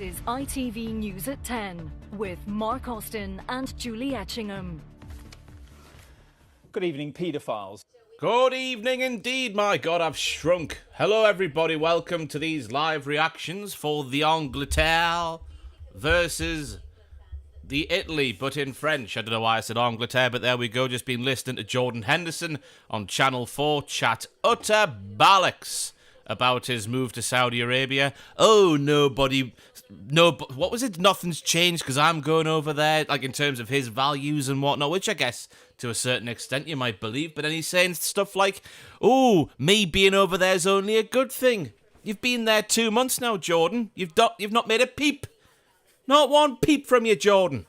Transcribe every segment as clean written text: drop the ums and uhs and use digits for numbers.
is ITV News at 10 with Mark Austin and Julie Etchingham. Good evening, paedophiles. Good evening indeed, my God, I've shrunk. Hello everybody, welcome to these live reactions for the Angleterre versus the Italy, but in French. I don't know why I said Angleterre, but there we go, just been listening to Jordan Henderson on Channel 4 chat utter bollocks about his move to Saudi Arabia. Oh, what was it? Nothing's changed because I'm going over there, like in terms of his values and whatnot, which I guess to a certain extent you might believe, but then he's saying stuff like, oh, me being over there is only a good thing. You've been there 2 months now, Jordan. You've not made a peep. Not one peep from you, Jordan.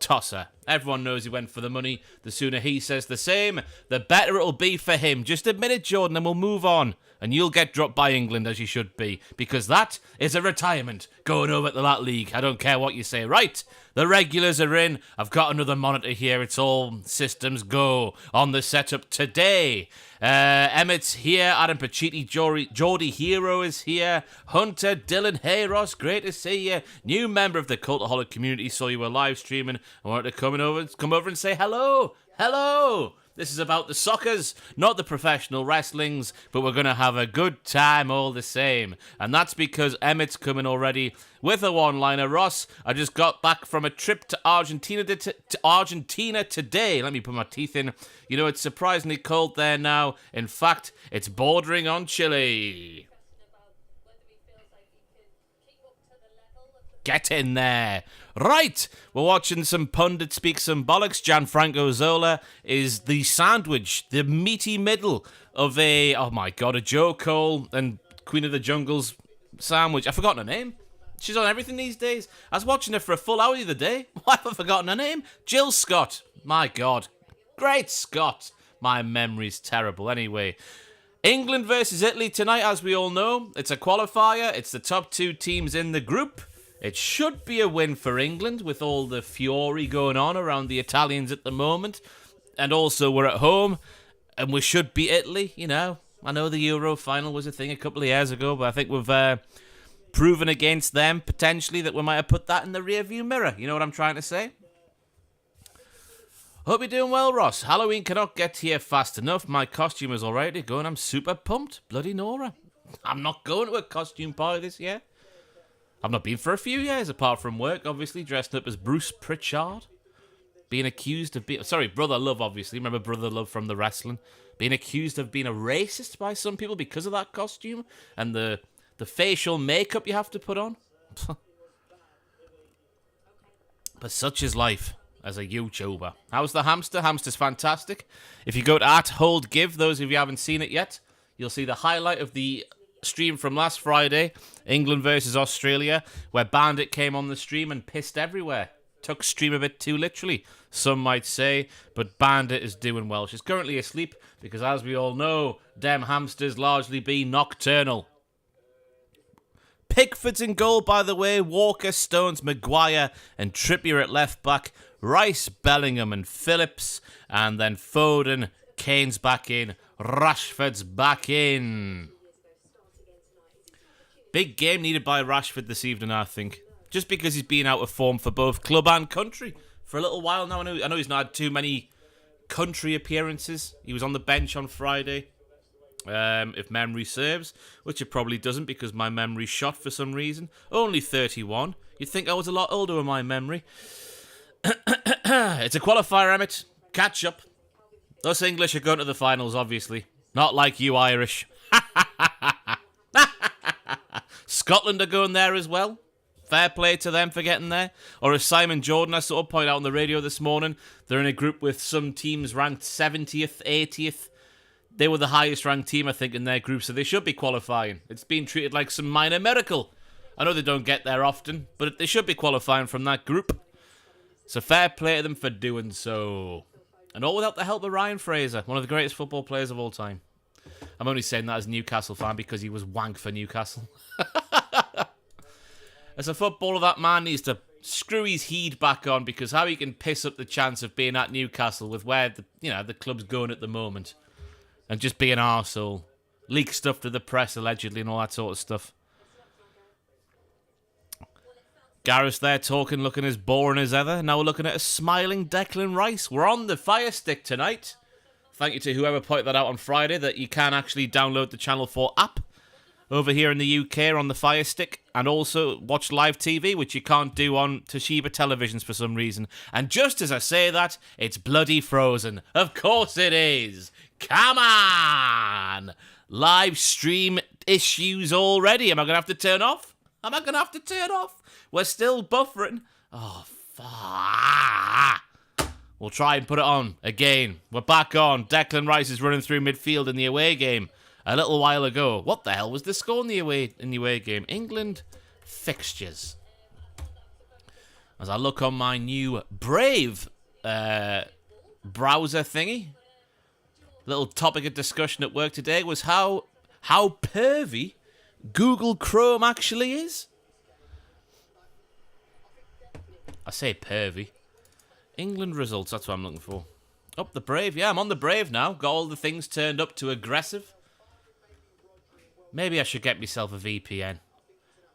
Tosser. Everyone knows he went for the money. The sooner he says the same, the better it'll be for him. Just admit it, Jordan, and we'll move on. And you'll get dropped by England, as you should be. Because that is a retirement going over to that league. I don't care what you say. Right, the regulars are in. I've got another monitor here. It's all systems go on the setup today. Emmett's here. Adam Pacitti, Geordie Hero is here. Hunter, Dylan, hey Ross, great to see you. New member of the Cultaholic community. Saw you were live streaming. I wanted to come over and say hello. Hello. This is about the soccers, not the professional wrestlings, but we're going to have a good time all the same. And that's because Emmett's coming already with a one-liner. Ross, I just got back from a trip to Argentina today. Let me put my teeth in. You know, it's surprisingly cold there now. In fact, it's bordering on chilly. Get in there. Right, we're watching some pundits speak some bollocks. Gianfranco Zola is the sandwich, the meaty middle of a Joe Cole and Queen of the Jungle's sandwich. I've forgotten her name. She's on everything these days. I was watching her for a full hour the other day. Why have I forgotten her name? Jill Scott. My God. Great Scott. My memory's terrible. Anyway, England versus Italy tonight, as we all know. It's a qualifier. It's the top two teams in the group. It should be a win for England with all the fury going on around the Italians at the moment. And also we're at home and we should beat Italy, you know. I know the Euro final was a thing a couple of years ago, but I think we've proven against them potentially that we might have put that in the rearview mirror. You know what I'm trying to say? Hope you're doing well, Ross. Halloween cannot get here fast enough. My costume is already going. I'm super pumped. Bloody Nora. I'm not going to a costume party this year. I've not been for a few years, apart from work, obviously, dressed up as Bruce Pritchard. Being accused of being... Sorry, Brother Love, obviously. Remember Brother Love from the wrestling? Being accused of being a racist by some people because of that costume and the facial makeup you have to put on. But such is life as a YouTuber. How's the hamster? Hamster's fantastic. If you go to @HoldGive, those of you who haven't seen it yet, you'll see the highlight of the stream from last Friday, England versus Australia, where Bandit came on the stream and pissed everywhere. Took stream a bit too literally, some might say, but Bandit is doing well. She's currently asleep because, as we all know, dem hamsters largely be nocturnal. Pickford's in goal, by the way. Walker, Stones, Maguire and Trippier at left back. Rice, Bellingham and Phillips, and then Foden. Kane's back in. Rashford's back in. Big game needed by Rashford this evening, I think. Just because he's been out of form for both club and country for a little while now. I know he's not had too many country appearances. He was on the bench on Friday, if memory serves, which it probably doesn't because my memory's shot for some reason. Only 31. You'd think I was a lot older with my memory. It's a qualifier, Emmett. Catch up. Us English are going to the finals, obviously. Not like you Irish. Scotland are going there as well. Fair play to them for getting there. Or as Simon Jordan, I sort of pointed out on the radio this morning, they're in a group with some teams ranked 70th, 80th. They were the highest ranked team, I think, in their group, so they should be qualifying. It's being treated like some minor miracle. I know they don't get there often, but they should be qualifying from that group. So fair play to them for doing so. And all without the help of Ryan Fraser, one of the greatest football players of all time. I'm only saying that as a Newcastle fan because he was wank for Newcastle. As a footballer, that man needs to screw his heed back on because how he can piss up the chance of being at Newcastle with where the club's going at the moment and just be an arsehole. Leak stuff to the press allegedly and all that sort of stuff. Gareth there talking, looking as boring as ever. Now we're looking at a smiling Declan Rice. We're on the Fire Stick tonight. Thank you to whoever pointed that out on Friday, that you can actually download the Channel 4 app over here in the UK on the Fire Stick, and also watch live TV, which you can't do on Toshiba televisions for some reason. And just as I say that, it's bloody frozen. Of course it is. Come on! Live stream issues already. Am I going to have to turn off? We're still buffering. Oh, fuck. We'll try and put it on again. We're back on. Declan Rice is running through midfield in the away game a little while ago. What the hell was the score in the away game? England fixtures. As I look on my new Brave browser thingy, little topic of discussion at work today was how pervy Google Chrome actually is. I say pervy. England results, that's what I'm looking for. Up the Brave. Yeah, I'm on the Brave now. Got all the things turned up to aggressive. Maybe I should get myself a VPN.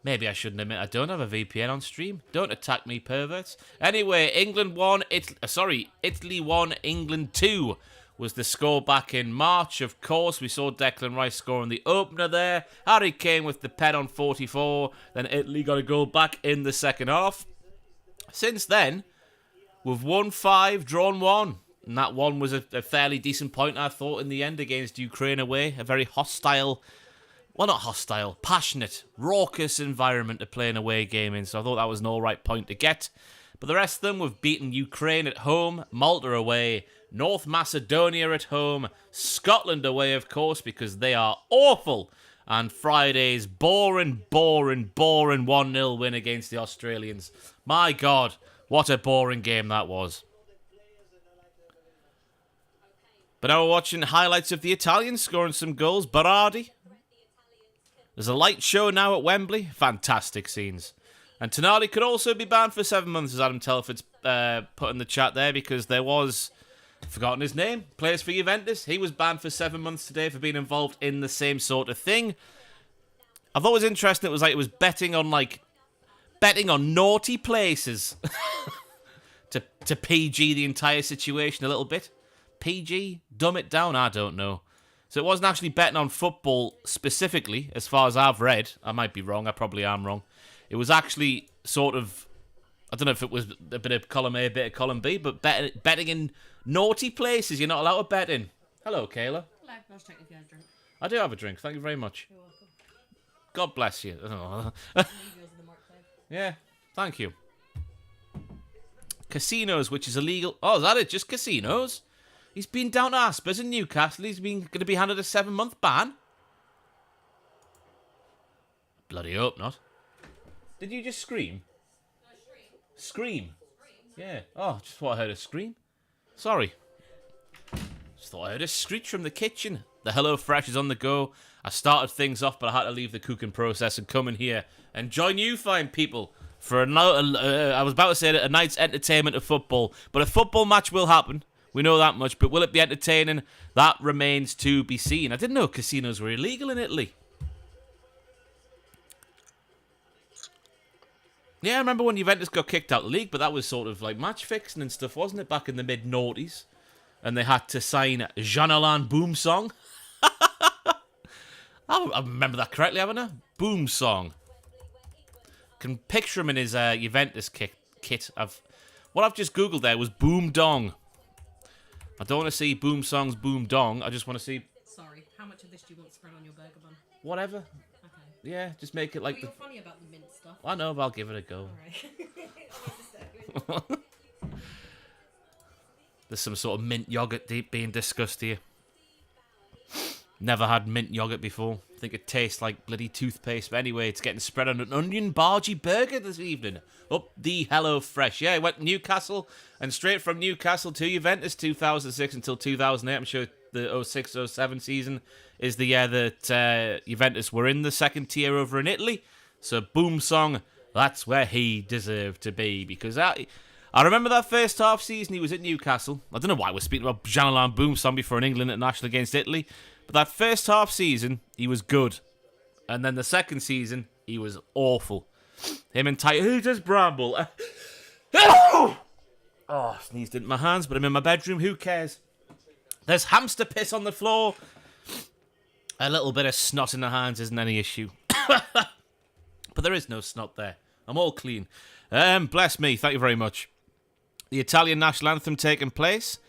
Maybe I shouldn't admit I don't have a VPN on stream. Don't attack me, perverts. Anyway, England 1, Italy 1, England 2 was the score back in March. Of course, we saw Declan Rice scoring the opener there. Harry Kane with the pen on 44. Then Italy got a goal back in the second half. Since then, we've won 5, drawn 1. And that one was a fairly decent point, I thought, in the end against Ukraine away. A very hostile, well, not hostile, passionate, raucous environment to play an away game in. So I thought that was an alright point to get. But the rest of them, we've beaten Ukraine at home, Malta away, North Macedonia at home, Scotland away, of course, because they are awful. And Friday's boring 1-0 win against the Australians. My God, what a boring game that was. But now we're watching highlights of the Italians scoring some goals. Berardi. There's a light show now at Wembley. Fantastic scenes. And Tonali could also be banned for 7 months, as Adam Telford's put in the chat there, because there was, forgotten his name, plays for Juventus. He was banned for 7 months today for being involved in the same sort of thing. I thought it was interesting. It was betting on naughty places to PG the entire situation a little bit. PG, dumb it down. I don't know. So it wasn't actually betting on football specifically, as far as I've read. I might be wrong. I probably am wrong. It was actually sort of, I don't know if it was a bit of column A, a bit of column B, but betting in naughty places you're not allowed to bet in. Hello, Kayla. Hello. I was checking if you had a drink. I do have a drink. Thank you very much. You're welcome. God bless you. Yeah, thank you. Casinos, which is illegal. Oh, is that it? Just casinos? He's been down to Aspers in Newcastle. He's going to be handed a 7-month ban. Bloody hope not. Did you just scream? No, scream. Yeah. Oh, just thought I heard a scream. Sorry. Just thought I heard a screech from the kitchen. The HelloFresh is on the go. I started things off, but I had to leave the cooking process and come in here and join you fine people for I was about to say a night's entertainment of football, but a football match will happen. We know that much, but will it be entertaining? That remains to be seen. I didn't know casinos were illegal in Italy. Yeah, I remember when Juventus got kicked out of the league, but that was sort of like match fixing and stuff, wasn't it, back in the mid-noughties? And they had to sign Jean-Alain Boumsong. I remember that correctly, haven't I? Boumsong. Can picture him in his Juventus kit. What I've just Googled there was Boom Dong. I don't want to see Boumsong's Boom Dong. I just want to see... Sorry, how much of this do you want spread on your burger bun? Whatever. Okay. Yeah, just make it like... You're funny about the mint stuff. I know, but I'll give it a go. Alright. There's some sort of mint yogurt being discussed here. Never had mint yogurt before. I think it tastes like bloody toothpaste. But anyway, it's getting spread on an onion bargy burger this evening. Up the HelloFresh. Yeah, it went to Newcastle and straight from Newcastle to Juventus 2006 until 2008. I'm sure the 06-07 season is the year that Juventus were in the second tier over in Italy. So Boumsong, that's where he deserved to be. Because I remember that first half season he was at Newcastle. I don't know why we're speaking about Jean-Alain Boumsong before an England international against Italy. But that first half season, he was good. And then the second season, he was awful. Him and Titus Bramble. Oh, sneezed into my hands, but I'm in my bedroom. Who cares? There's hamster piss on the floor. A little bit of snot in the hands isn't any issue. But there is no snot there. I'm all clean. Bless me. Thank you very much. The Italian national anthem taking place.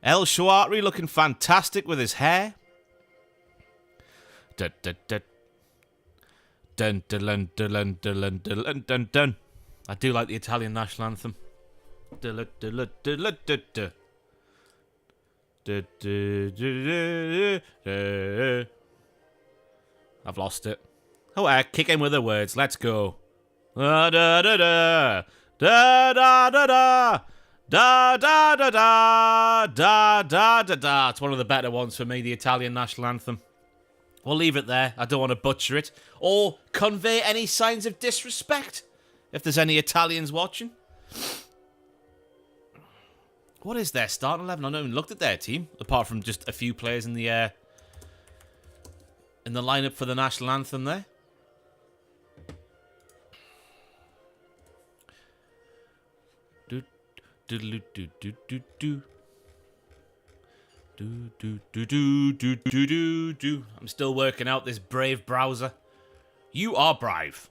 El Shawari looking fantastic with his hair. Dun, dun, dun. Dun, dun, dun, dun, dun, dun, dun, dun. I do like the Italian national anthem. Dun, dun, dun, dun, dun, dun, dun. I've lost it. Oh, kick in with the words. Let's go. Da da da da da da da da da da da da da da da da. It's one of the better ones for me, the Italian national anthem. We'll leave it there. I don't want to butcher it or convey any signs of disrespect. If there's any Italians watching. What is their starting 11? I haven't even looked at their team, apart from just a few players in the lineup for the national anthem there. Do do do do do do do. Do do do do do do do do. I'm still working out this Brave browser. You are brave.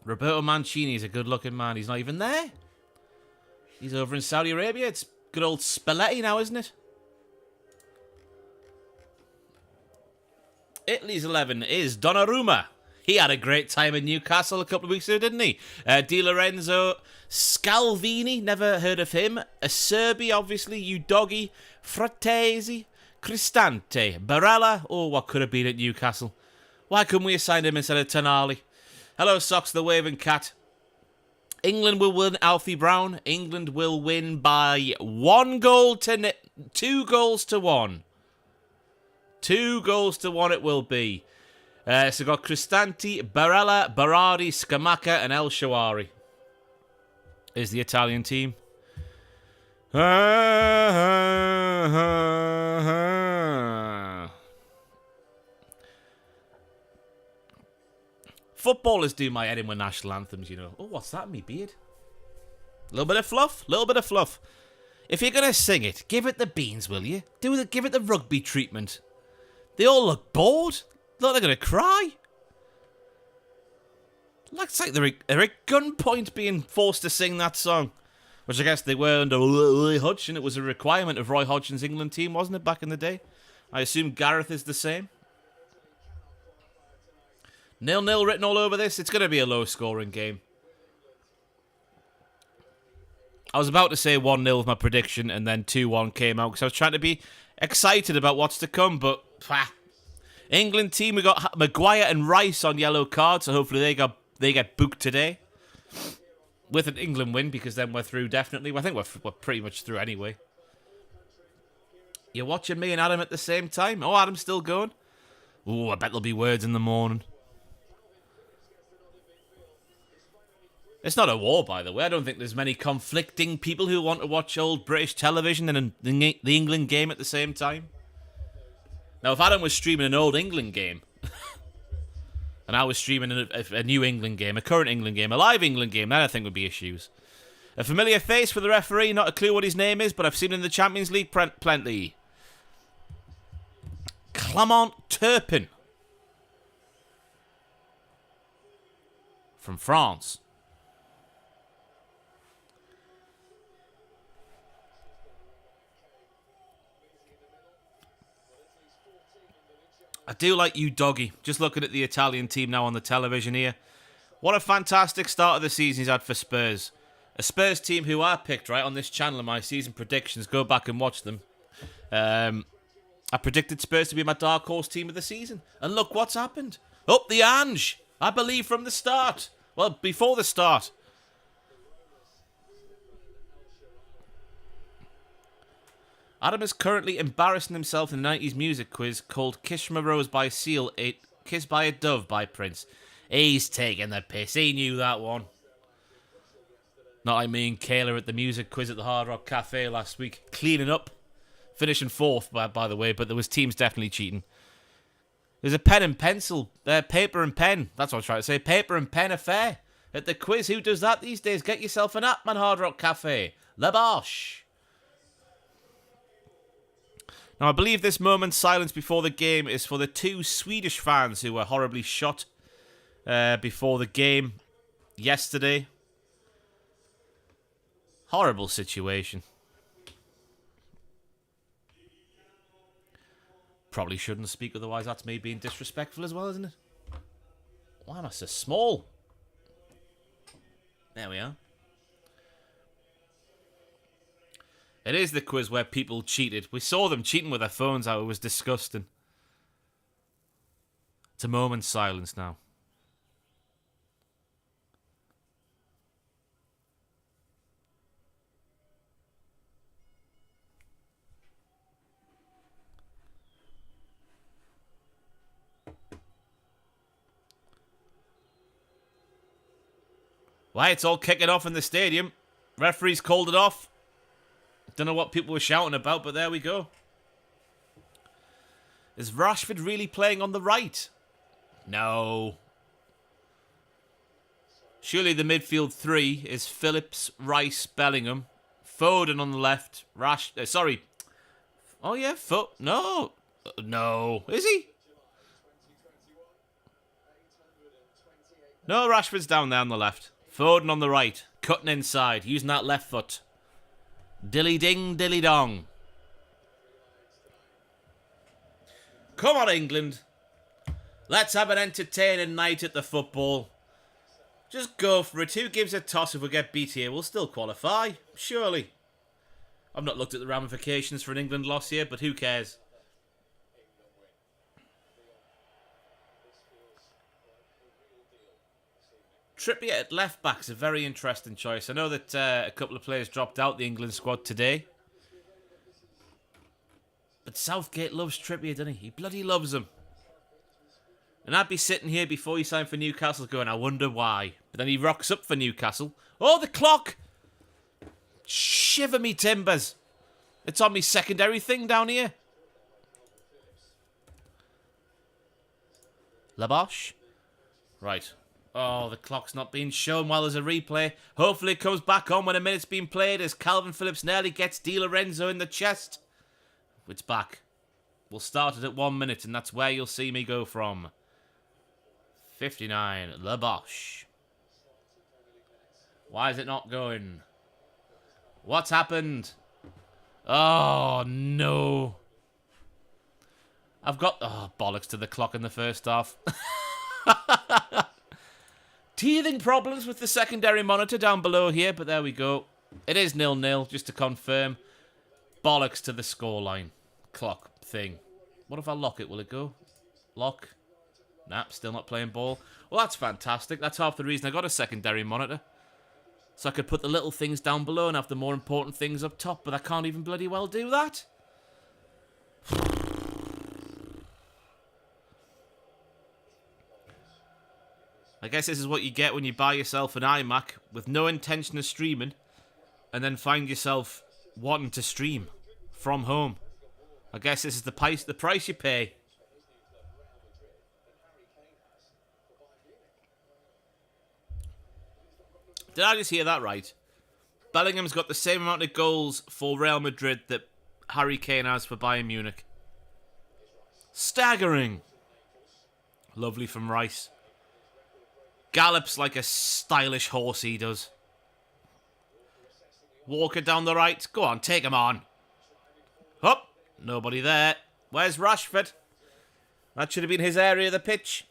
Roberto Mancini is a good-looking man. He's not even there. He's over in Saudi Arabia. It's good old Spalletti now, isn't it? Italy's 11 is Donnarumma. He had a great time in Newcastle a couple of weeks ago, didn't he? Di Lorenzo Scalvini, never heard of him. Acerbi, obviously. Udogi, Fratesi, Cristante, Barella. Oh, what could have been at Newcastle? Why couldn't we have signed him instead of Tonali? Hello, Socks the Waving Cat. England will win, Alfie Brown. England will win by 2 goals to 1. 2 goals to 1 it will be. So we've got Cristante, Barella, Berardi, Scamacca and El Shawari is the Italian team. Footballers do my head in with national anthems, you know. Oh, what's that in me beard? A little bit of fluff? Little bit of fluff. If you're going to sing it, give it the beans, will you? Give it the rugby treatment. They all look bored. Look, they're going to cry. Looks like they're at gunpoint being forced to sing that song. Which I guess they were under Roy Hodgson. It was a requirement of Roy Hodgson's England team, wasn't it, back in the day? I assume Gareth is the same. 0-0 written all over this. It's going to be a low-scoring game. I was about to say 1-0 with my prediction, and then 2-1 came out, because I was trying to be excited about what's to come, but... England team, we got Maguire and Rice on yellow cards, so hopefully they get booked today. With an England win, because then we're through, definitely. Well, I think we're pretty much through anyway. You're watching me and Adam at the same time? Oh, Adam's still going? Ooh, I bet there'll be words in the morning. It's not a war, by the way. I don't think there's many conflicting people who want to watch old British television and the England game at the same time. Now, if Adam was streaming an old England game, and I was streaming a new England game, a current England game, a live England game, then I think would be issues. A familiar face for the referee, not a clue what his name is, but I've seen him in the Champions League plenty. Clement Turpin. From France. I do like you, Doggy. Just looking at the Italian team now on the television here. What a fantastic start of the season he's had for Spurs. A Spurs team who I picked, right, on this channel in my season predictions. Go back and watch them. I predicted Spurs to be my dark horse team of the season. And look what's happened. Up the Ange. I believe from the start. Well, before the start. Adam is currently embarrassing himself in the 90s music quiz called Kiss from a Rose by Seal, Kiss by a Dove by Prince. He's taking the piss. He knew that one. Not like me and Kayla at the music quiz at the Hard Rock Cafe last week. Cleaning up. Finishing fourth, by the way, but there was teams definitely cheating. There's a pen and pencil, paper and pen. That's what I'm trying to say. Paper and pen affair at the quiz. Who does that these days? Get yourself an app, man. Hard Rock Cafe. La Boche. Now, I believe this moment's silence before the game is for the 2 Swedish fans who were horribly shot before the game yesterday. Horrible situation. Probably shouldn't speak, otherwise that's me being disrespectful as well, isn't it? Why am I so small? There we are. It is the quiz where people cheated. We saw them cheating with their phones out. It was disgusting. It's a moment's silence now. Why, it's all kicking off in the stadium. Referee's called it off. Don't know what people were shouting about, but there we go. Is Rashford really playing on the right? No. Surely the midfield 3 is Phillips, Rice, Bellingham, Foden on the left, sorry. Oh yeah, no. No. Is he? No, Rashford's down there on the left. Foden on the right, cutting inside, using that left foot. Dilly ding, dilly dong. Come on, England. Let's have an entertaining night at the football. Just go for it. Who gives a toss if we get beat here? We'll still qualify, surely. I've not looked at the ramifications for an England loss here, but who cares? Trippier at left back is a very interesting choice. I know that a couple of players dropped out the England squad today. But Southgate loves Trippier, doesn't he? He bloody loves him. And I'd be sitting here before he signed for Newcastle going, I wonder why. But then he rocks up for Newcastle. Oh, the clock! Shiver me timbers. It's on me secondary thing down here. La Boche? Right. Oh, the clock's not being shown while there's a replay. Hopefully it comes back on when a minute's been played as Calvin Phillips nearly gets Di Lorenzo in the chest. It's back. We'll start it at 1 minute, and that's where you'll see me go from. 59, La Boche. Why is it not going? What's happened? Oh, no. I've got... Oh, bollocks to the clock in the first half. Teething problems with the secondary monitor down below here, but there we go. It is 0-0, just to confirm. Bollocks to the scoreline. Clock thing. What if I lock it? Will it go? Lock. Nah, still not playing ball. Well, that's fantastic. That's half the reason I got a secondary monitor. So I could put the little things down below and have the more important things up top, but I can't even bloody well do that. I guess this is what you get when you buy yourself an iMac with no intention of streaming and then find yourself wanting to stream from home. I guess this is the price you pay. Did I just hear that right? Bellingham's got the same amount of goals for Real Madrid that Harry Kane has for Bayern Munich. Staggering. Lovely from Rice. Gallops like a stylish horse he does. Walker down the right. Go on, take him on. Up. Nobody there. Where's Rashford? That should have been his area of the pitch.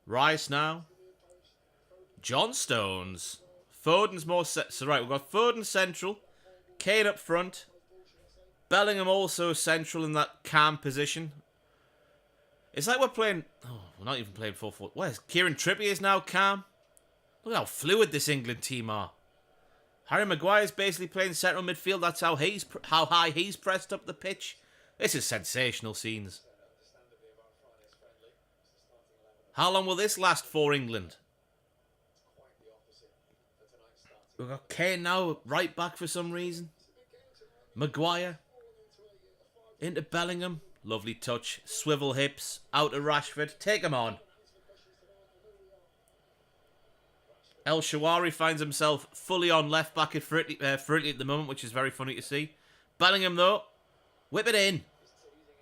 Rice now. John Stones. Foden's more set. So right, we've got Foden central. Kane up front. Bellingham also central in that calm position. It's like we're playing... Oh, we're not even playing 4-4. Where's Kieran Trippier is now calm. Look at how fluid this England team are. Harry Maguire's basically playing central midfield. That's how high he's pressed up the pitch. This is sensational scenes. How long will this last for England? We've got Kane now right back for some reason. Maguire. Into Bellingham. Lovely touch. Swivel hips. Out to Rashford. Take him on. El Shawari finds himself fully on left back for Italy at the moment, which is very funny to see. Bellingham, though. Whip it in.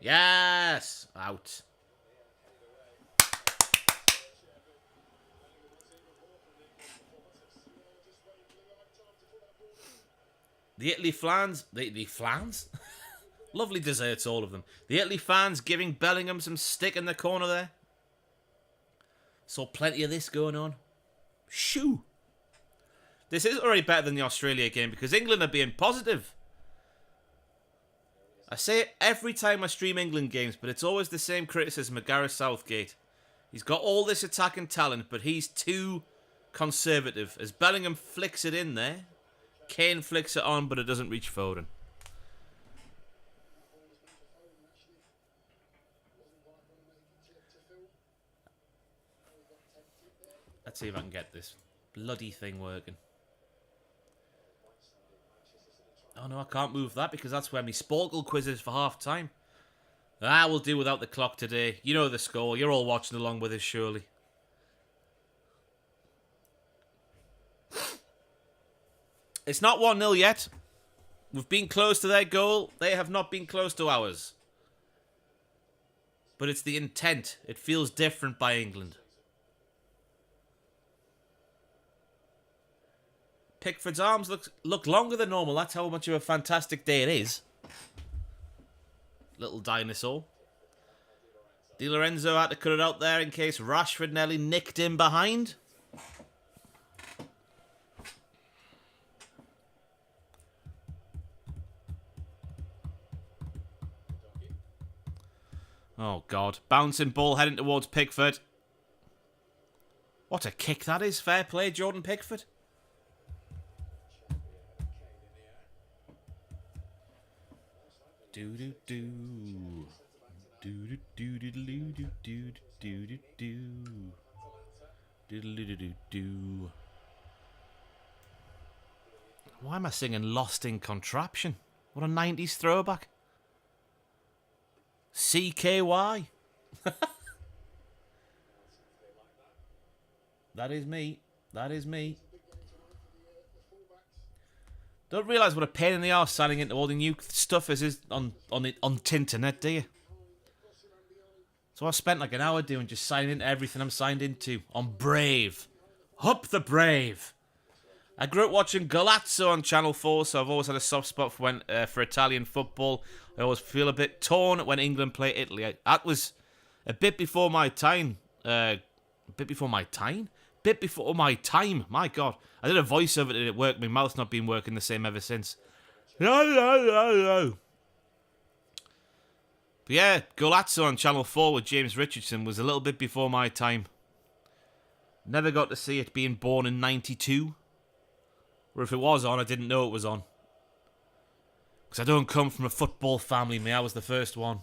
Yes. Out. The Italy fans. The Italy fans? Lovely desserts, all of them. The Italy fans giving Bellingham some stick in the corner there. Saw plenty of this going on. Shoo! This is already better than the Australia game because England are being positive. I say it every time I stream England games, but it's always the same criticism of Gareth Southgate. He's got all this attacking talent, but he's too conservative. As Bellingham flicks it in there, Kane flicks it on, but it doesn't reach Foden. Let's see if I can get this bloody thing working. Oh no, I can't move that because that's where my Sporkle quiz is for half time. We'll do without the clock today. You know the score. You're all watching along with us, surely. It's not 1-0 yet. We've been close to their goal. They have not been close to ours. But it's the intent. It feels different by England. Pickford's arms look longer than normal. That's how much of a fantastic day it is. Little dinosaur. Di Lorenzo had to cut it out there in case Rashford nearly nicked him behind. Oh, God. Bouncing ball heading towards Pickford. What a kick that is. Fair play, Jordan Pickford. Do-do-do. Do-do-do-do-do-do-do-do-do-do. Do-do-do-do-do. Why am I singing Lost in Contraption? What a 90s throwback. CKY. That is me. That is me. Don't realise what a pain in the arse signing into all the new stuff is on Tinternet, do you? So I spent like an hour doing just signing into everything I'm signed into on Brave. Up the Brave. I grew up watching Golazzo on Channel 4, so I've always had a soft spot for Italian football. I always feel a bit torn when England play Italy. That was a bit before my time. Bit before my time? My God. I did a voice of it and it worked. My mouth's not been working the same ever since. No. But yeah, Golazzo on Channel 4 with James Richardson was a little bit before my time. Never got to see it, being born in 92. Or if it was on, I didn't know it was on. Because I don't come from a football family, I was the first one.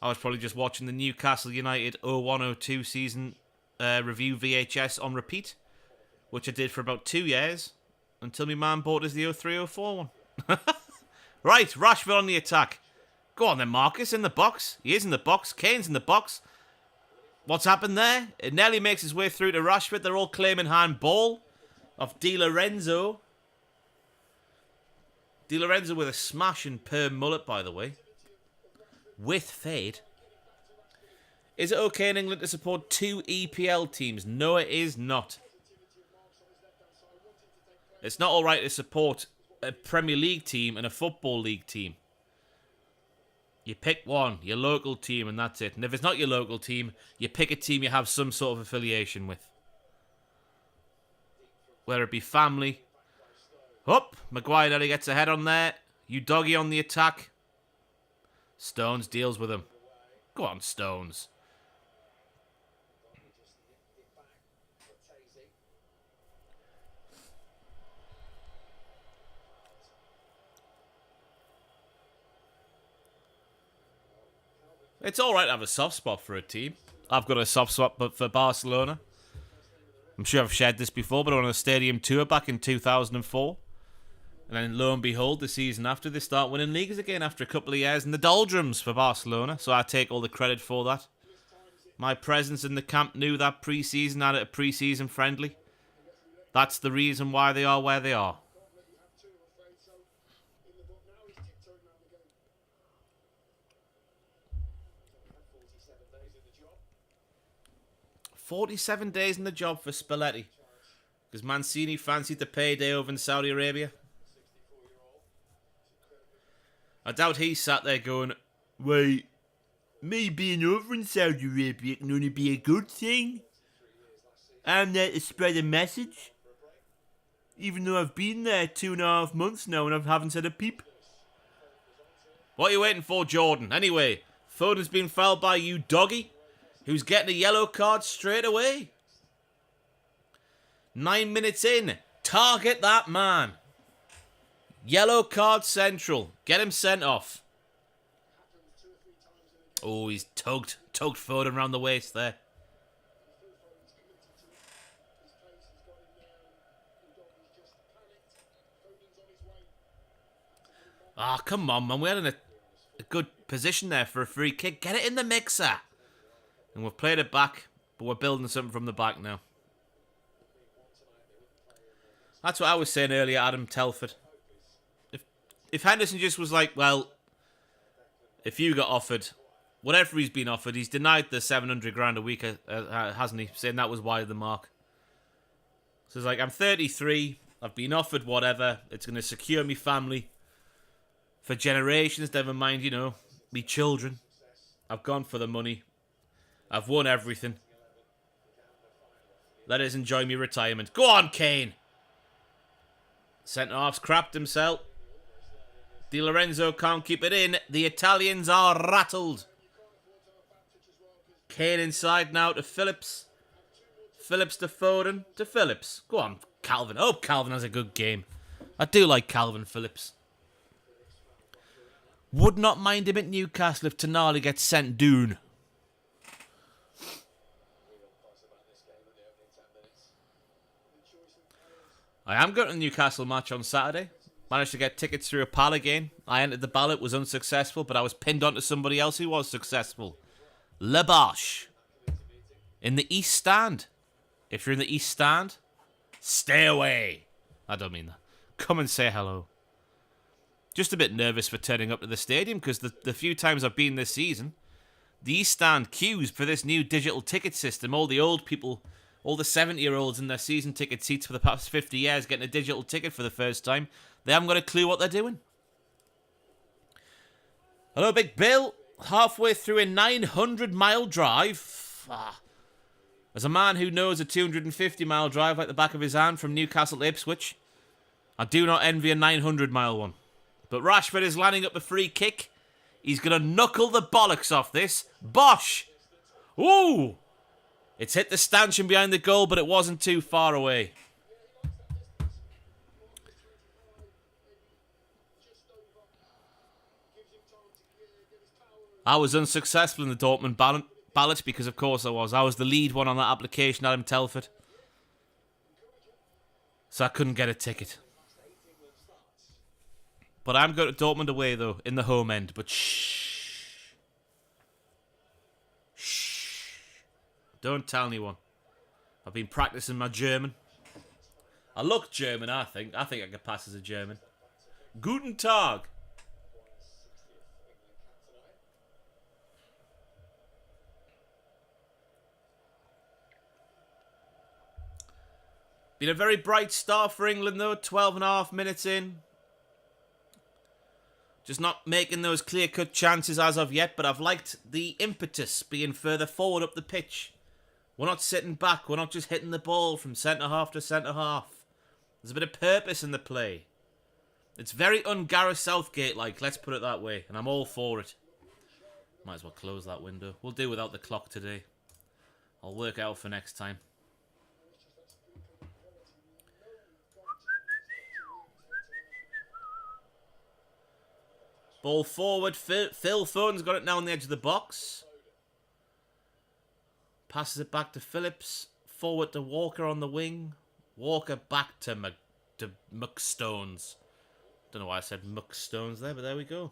I was probably just watching the Newcastle United 01-02 season review VHS on repeat, which I did for about 2 years, until my man bought us the 03-04 one. Right, Rashford on the attack. Go on then, Marcus, in the box. He is in the box. Kane's in the box. What's happened there? It nearly makes his way through to Rashford. They're all claiming handball of Di Lorenzo. Di Lorenzo with a smashing perm mullet, by the way. With fade. Is it okay in England to support 2 EPL teams? No, it is not. It's not alright to support a Premier League team and a Football League team. You pick one, your local team, and that's it. And if it's not your local team, you pick a team you have some sort of affiliation with. Whether it be family. Up, Maguire nearly gets ahead on there. You doggy on the attack. Stones deals with him. Go on, Stones. It's alright to have a soft spot for a team. I've got a soft spot for Barcelona. I'm sure I've shared this before, but on a stadium tour back in 2004. And then lo and behold, the season after, they start winning leagues again after a couple of years in the doldrums for Barcelona. So I take all the credit for that. My presence in the Camp Nou that pre-season, had it a pre-season friendly. That's the reason why they are where they are. "47 days in the job for Spalletti. Because Mancini fancied the payday over in Saudi Arabia. I doubt he sat there going, wait, me being over in Saudi Arabia can only be a good thing. I'm there to spread a message. Even though I've been there 2.5 months now and I haven't said a peep. What are you waiting for, Jordan? Anyway, Foden's been fouled by you, doggy, who's getting a yellow card straight away. 9 minutes in. Target that man. Yellow card central. Get him sent off. Oh, he's tugged Foden around the waist there. Ah, come on, man. We're in a good position there for a free kick. Get it in the mixer. And we've played it back, but we're building something from the back now. That's what I was saying earlier, Adam Telford. If Henderson just was like, well, if you got offered, whatever he's been offered, he's denied the 700 grand a week, hasn't he? Saying that was wide of the mark. So it's like, I'm 33, I've been offered whatever, it's going to secure me family for generations, never mind, you know, me children. I've gone for the money. I've won everything. Let us enjoy me retirement. Go on, Kane. Centre-half's crapped himself. Di Lorenzo can't keep it in. The Italians are rattled. Kane inside now to Phillips. Phillips to Foden to Phillips. Go on, Calvin. I hope Calvin has a good game. I do like Calvin Phillips. Would not mind him at Newcastle if Tonali gets sent down. I am going to the Newcastle match on Saturday. Managed to get tickets through a pal again. I entered the ballot, was unsuccessful, but I was pinned onto somebody else who was successful. Le Bosch. In the East Stand. If you're in the East Stand, stay away. I don't mean that. Come and say hello. Just a bit nervous for turning up to the stadium because the few times I've been this season, the East Stand queues for this new digital ticket system. All the old people, all the 70-year-olds in their season ticket seats for the past 50 years getting a digital ticket for the first time. They haven't got a clue what they're doing. Hello, Big Bill. Halfway through a 900-mile drive. As a man who knows a 250-mile drive like the back of his hand from Newcastle to Ipswich, I do not envy a 900-mile one. But Rashford is lining up a free kick. He's going to knuckle the bollocks off this. Bosch! Ooh! It's hit the stanchion behind the goal, but it wasn't too far away. I was unsuccessful in the Dortmund ballot because, of course, I was. I was the lead one on that application, Adam Telford. So I couldn't get a ticket. But I'm going to Dortmund away, though, in the home end. But shh. Shh. Don't tell anyone. I've been practicing my German. I look German, I think. I think I could pass as a German. Guten Tag. Been a very bright start for England, though. 12.5 minutes in. Just not making those clear-cut chances as of yet, but I've liked the impetus being further forward up the pitch. We're not sitting back. We're not just hitting the ball from centre-half to centre-half. There's a bit of purpose in the play. It's very un-Gareth Southgate-like, let's put it that way, and I'm all for it. Might as well close that window. We'll do without the clock today. I'll work out for next time. Ball forward. Phil Foden's got it now on the edge of the box. Passes it back to Phillips. Forward to Walker on the wing. Walker back to McStones. Don't know why I said muck stones there, but there we go.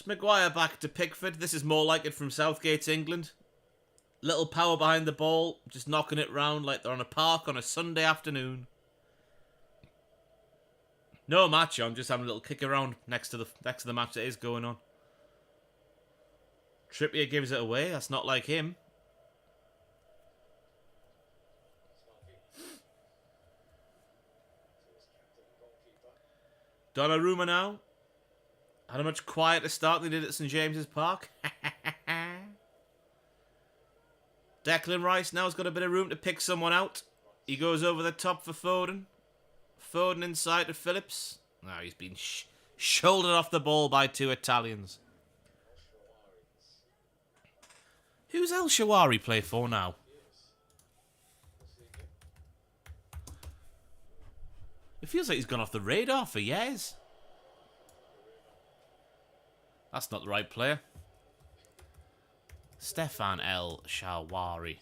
Maguire back to Pickford. This is more like it from Southgate's England. Little power behind the ball, just knocking it round like they're on a park on a Sunday afternoon. No match on, just having a little kick around next to the match that is going on. Trippier gives it away. That's not like him. Donnarumma now. Had a much quieter start than they did at St James's Park. Declan Rice now has got a bit of room to pick someone out. He goes over the top for Foden. Foden inside to Phillips. Now he's been shouldered off the ball by two Italians. Who's El Shawari play for now? It feels like he's gone off the radar for years. That's not the right player. Stefan El Shawari.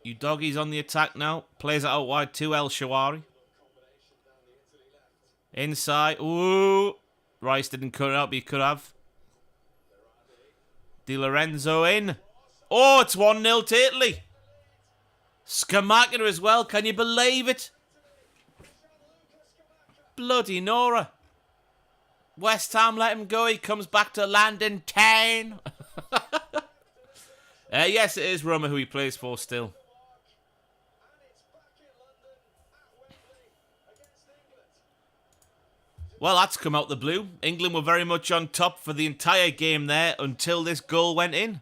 You doggies on the attack now. Plays it out wide to El Shawari. Inside. Ooh. Rice didn't cut it out, but he could have. Di Lorenzo in. Oh, it's 1-0 to Italy. Scamacca as well. Can you believe it? Bloody Nora. West Ham let him go. He comes back to London Town. Yes, it is Roma who he plays for still. Well, that's come out the blue. England were very much on top for the entire game there until this goal went in.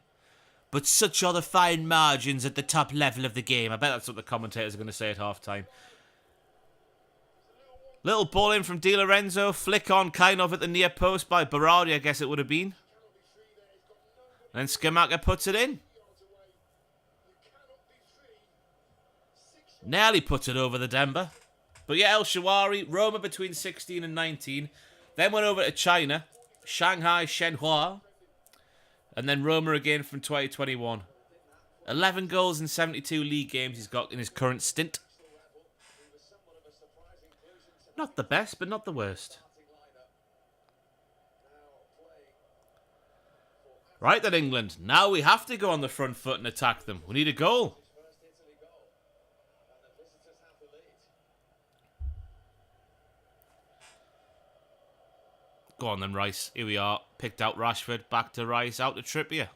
But such are the fine margins at the top level of the game. I bet that's what the commentators are going to say at half-time. Little ball in from Di Lorenzo. Flick on kind of at the near post by Berardi, I guess it would have been. And Scamacca puts it in. Nearly puts it over the Denver. But yeah, El Shawari, Roma between 16 and 19. Then went over to China, Shanghai Shenhua. And then Roma again from 2021. 11 goals in 72 league games he's got in his current stint. Not the best, but not the worst. Right then, England. Now we have to go on the front foot and attack them. We need a goal. Go on then, Rice. Here we are. Picked out Rashford. Back to Rice. Out to Trippier.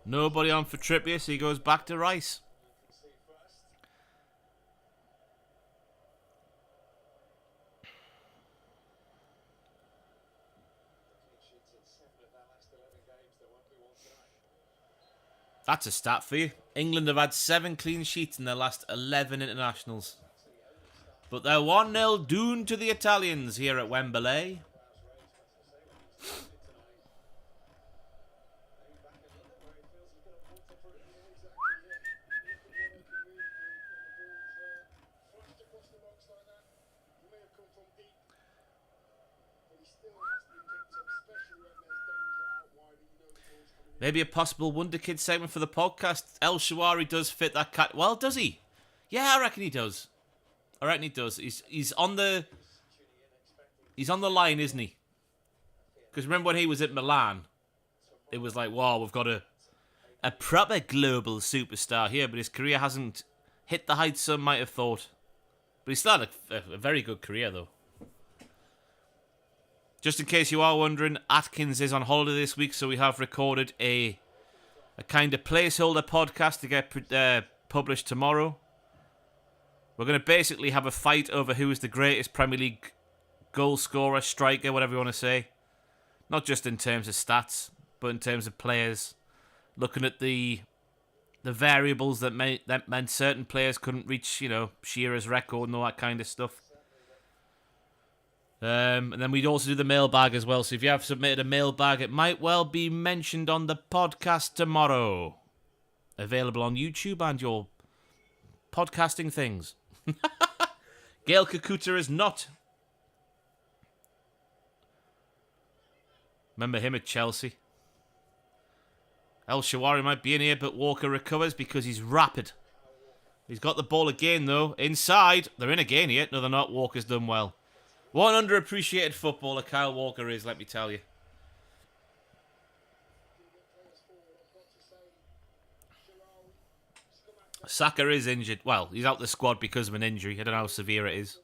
Nobody on for Trippier, so he goes back to Rice. That's a stat for you. England have had 7 clean sheets in their last 11 internationals. But they're 1-0 doomed to the Italians here at Wembley. Maybe a possible Wonder Kid segment for the podcast. El Shawari does fit that cat. Well, does he? Yeah, I reckon he does. I reckon he does. He's on the line, isn't he? Because remember when he was at Milan, it was like, wow, we've got a proper global superstar here, but his career hasn't hit the heights some might have thought. But he's still had a very good career, though. Just in case you are wondering, Atkins is on holiday this week, so we have recorded a kind of placeholder podcast to get published tomorrow. We're going to basically have a fight over who is the greatest Premier League goal scorer, striker, whatever you want to say. Not just in terms of stats, but in terms of players. Looking at the variables that meant certain players couldn't reach, Shearer's record and all that kind of stuff. And then we'd also do the mailbag as well. So if you have submitted a mailbag, it might well be mentioned on the podcast tomorrow. Available on YouTube and your podcasting things. Gail Kakuta is not. Remember him at Chelsea. El Shawari might be in here, but Walker recovers because he's rapid. He's got the ball again, though. Inside. They're in again here. No, they're not. Walker's done well. What an underappreciated footballer Kyle Walker is, let me tell you. Saka is injured. Well, he's out the squad because of an injury. I don't know how severe it is.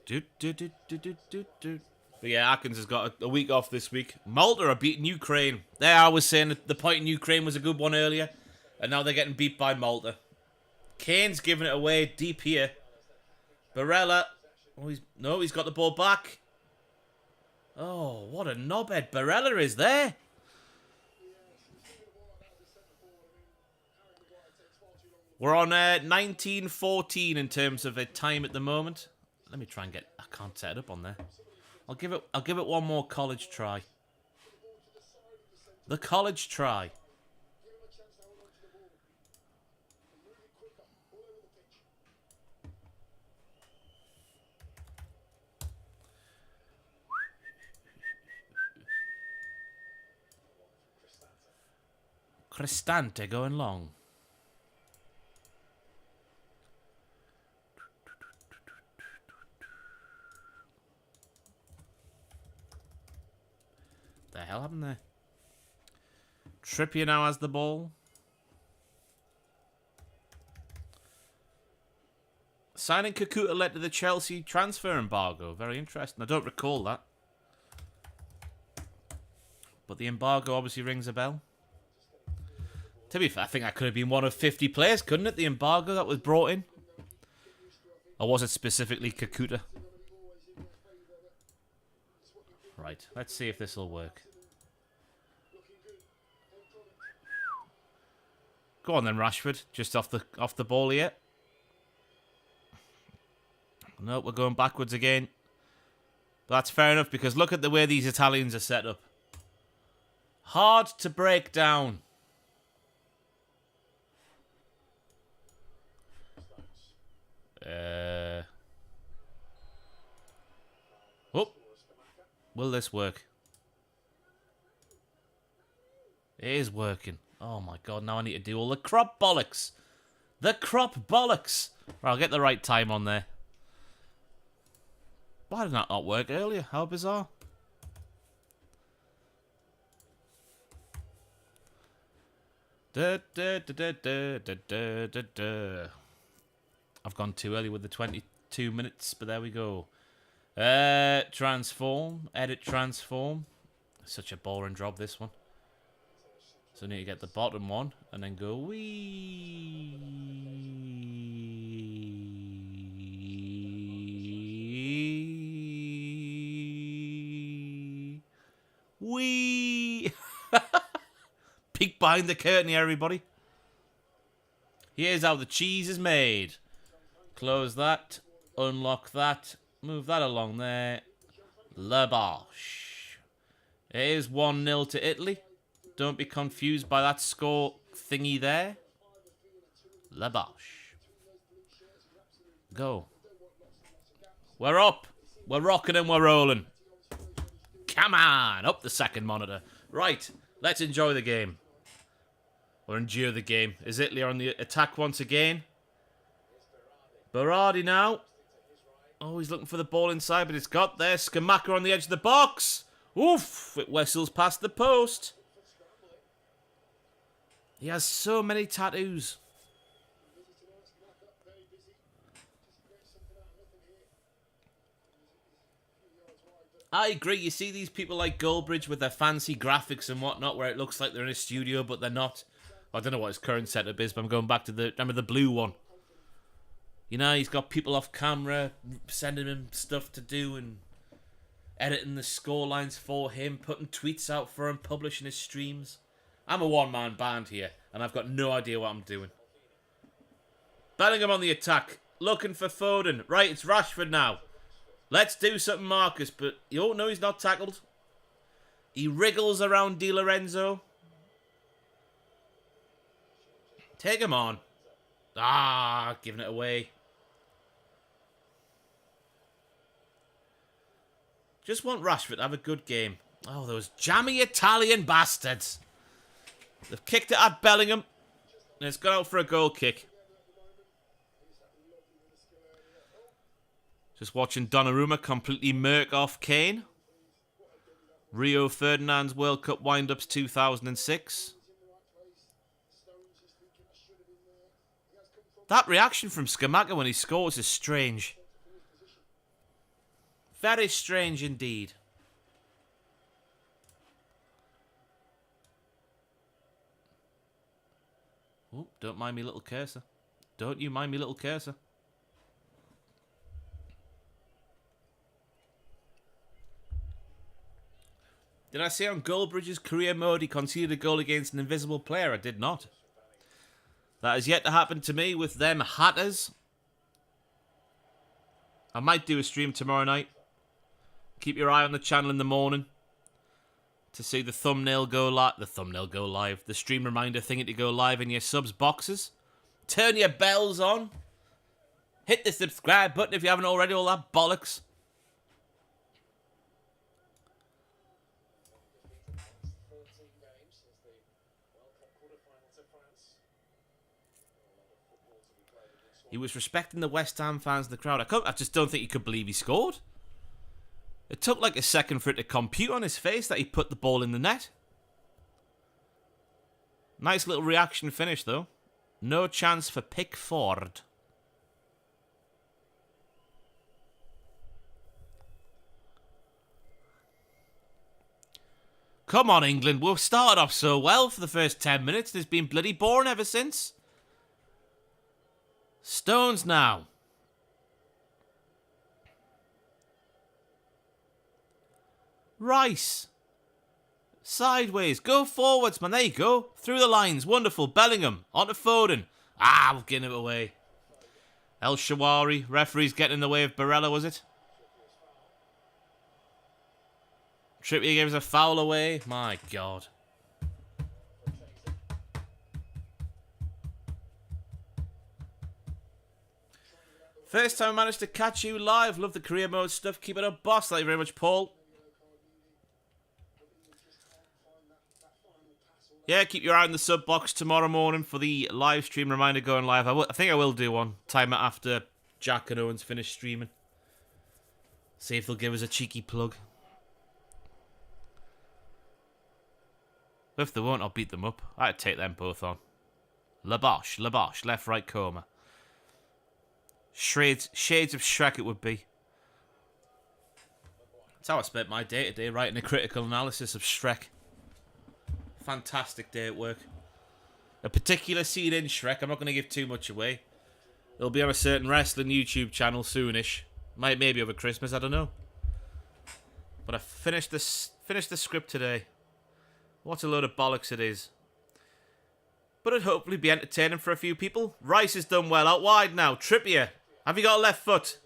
But yeah, Atkins has got a week off this week. Malta are beating Ukraine. There, I was saying that the point in Ukraine was a good one earlier. And now they're getting beat by Malta. Kane's giving it away deep here. Barella. Oh, he's got the ball back. Oh, what a knobhead Barella is there. We're on 19-14 in terms of a time at the moment. Let me try and get... I can't set it up on there. I'll give it one more college try. The college try. Cristante going long. The hell happened there? Trippier now has the ball. Signing Kakuta led to the Chelsea transfer embargo. Very interesting. I don't recall that. But the embargo obviously rings a bell. To be fair, I think that could have been one of 50 players, couldn't it? The embargo that was brought in. Or was it specifically Kakuta? Right, let's see if this will work. Go on then, Rashford. Just off the ball here. No, we're going backwards again. But that's fair enough because look at the way these Italians are set up. Hard to break down. Oh. Will this work? It is working. Oh my god, now I need to do all the crop bollocks. The crop bollocks. Right, I'll get the right time on there. Why did that not work earlier? How bizarre. I've gone too early with the 22 minutes, but there we go. Transform. Edit transform. Such a boring job, this one. So I need to get the bottom one and then go wee. Wee. Peek behind the curtain here, everybody. Here's how the cheese is made. Close that. Unlock that. Move that along there. La Boche. It is 1-0 to Italy. Don't be confused by that score thingy there. La Boche. Go. We're up. We're rocking and we're rolling. Come on. Up the second monitor. Right. Let's enjoy the game. Or endure the game. Is Italy on the attack once again? Berardi now. Oh, he's looking for the ball inside, but it's got there. Skamaka on the edge of the box. Oof. It whistles past the post. He has so many tattoos. I agree. You see these people like Goldbridge with their fancy graphics and whatnot, where it looks like they're in a studio, but they're not. I don't know what his current setup is, but I'm going back to the blue one. You know, he's got people off camera sending him stuff to do and editing the score lines for him, putting tweets out for him, publishing his streams. I'm a one-man band here, and I've got no idea what I'm doing. Bellingham on the attack, looking for Foden. Right, it's Rashford now. Let's do something, Marcus, but oh no, he's not tackled. He wriggles around Di Lorenzo. Take him on. Ah, giving it away. Just want Rashford to have a good game. Oh, those jammy Italian bastards. They've kicked it at Bellingham. And it's gone out for a goal kick. Just watching Donnarumma completely murk off Kane. Rio Ferdinand's World Cup wind-ups 2006. That reaction from Scamacca when he scores is strange. Very strange indeed. Oh, don't mind me little cursor. Don't you mind me little cursor. Did I say on Goldbridge's career mode he conceded a goal against an invisible player? I did not. That has yet to happen to me with them Hatters. I might do a stream tomorrow night. Keep your eye on the channel in the morning to see the thumbnail go live. The stream reminder thingy to go live in your subs boxes. Turn your bells on. Hit the subscribe button if you haven't already, all that bollocks. He was respecting the West Ham fans in the crowd. I just don't think he could believe he scored. It took like a second for it to compute on his face that he put the ball in the net. Nice little reaction finish, though. No chance for Pickford. Come on, England. We've started off so well for the first 10 minutes. And it's been bloody boring ever since. Stones now. Rice. Sideways. Go forwards, man. There you go. Through the lines. Wonderful. Bellingham. Onto Foden. Ah, we're getting it away. El Shawari. Referee's getting in the way of Barella, was it? Trippier gave us a foul away. My God. First time I managed to catch you live. Love the career mode stuff. Keep it up, boss. Thank you very much, Paul. Yeah, keep your eye on the sub box tomorrow morning for the live stream reminder going live. I think I will do one. Time it after Jack and Owen's finish streaming. See if they'll give us a cheeky plug. But if they won't, I'll beat them up. I'd take them both on. Labosh, left, right, coma. Shades of Shrek it would be. That's how I spent my day today, writing a critical analysis of Shrek. Fantastic day at work. A particular scene in Shrek, I'm not going to give too much away. It'll be on a certain wrestling YouTube channel soonish. Maybe over Christmas, I don't know. But I finished the script today. What a load of bollocks it is. But it'd hopefully be entertaining for a few people. Rice has done well out wide now. Trippier. Have you got a left foot?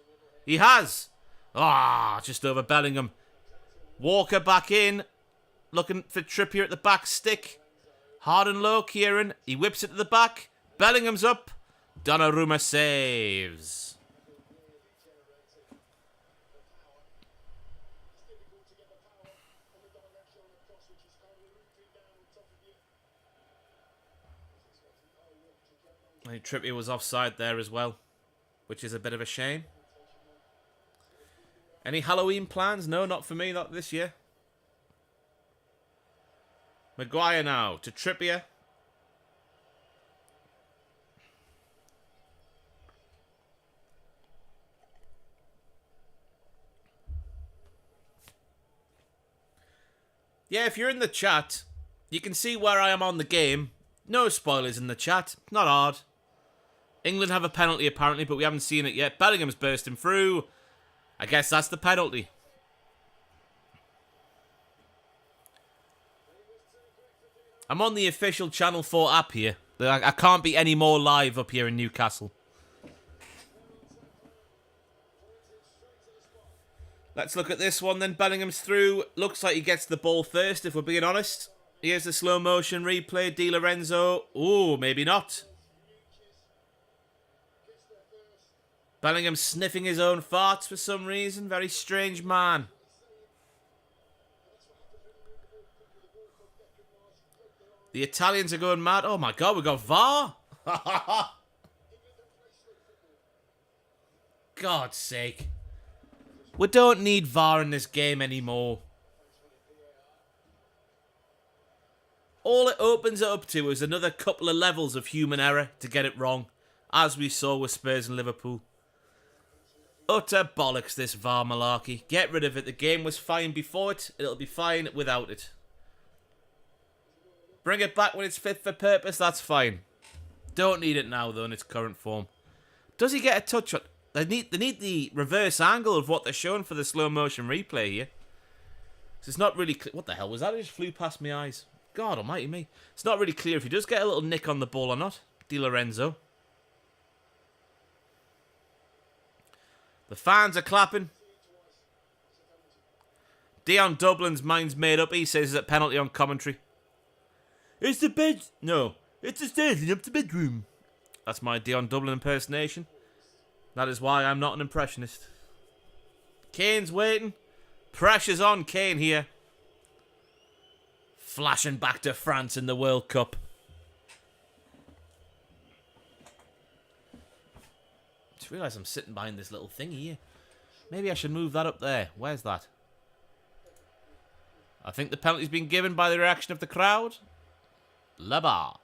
He has. Ah, just over Bellingham. Walker back in. Looking for Trippier at the back stick. Hard and low, Kieran. He whips it to the back. Bellingham's up. Donnarumma saves. I think Trippier was offside there as well, which is a bit of a shame. Any Halloween plans? No, not for me, not this year. Maguire now to Trippier. Yeah, if you're in the chat, you can see where I am on the game. No spoilers in the chat. Not hard. England have a penalty apparently, but we haven't seen it yet. Bellingham's bursting through. I guess that's the penalty. I'm on the official Channel 4 app here. I can't be any more live up here in Newcastle. Let's look at this one then. Bellingham's through. Looks like he gets the ball first, if we're being honest. Here's the slow motion replay. Di Lorenzo. Ooh, maybe not. Bellingham sniffing his own farts for some reason. Very strange man. The Italians are going mad. Oh my god, we got VAR. God's sake. We don't need VAR in this game anymore. All it opens it up to is another couple of levels of human error to get it wrong, as we saw with Spurs and Liverpool. Utter bollocks, this VAR malarkey. Get rid of it. The game was fine before it. It'll be fine without it. Bring it back when it's fit for purpose, that's fine. Don't need it now, though, in its current form. Does he get a touch on... They need the reverse angle of what they're showing for the slow motion replay here. So it's not really... What the hell was that? It just flew past my eyes. God almighty me. It's not really clear if he does get a little nick on the ball or not. Di Lorenzo. The fans are clapping. Dion Dublin's mind's made up. He says it's a penalty on commentary. It's the bed... No. It's the stairs up the bedroom. That's my Dion Dublin impersonation. That is why I'm not an impressionist. Kane's waiting. Pressure's on Kane here. Flashing back to France in the World Cup. Just realised I'm sitting behind this little thingy here. Maybe I should move that up there. Where's that? I think the penalty's been given by the reaction of the crowd. Labash.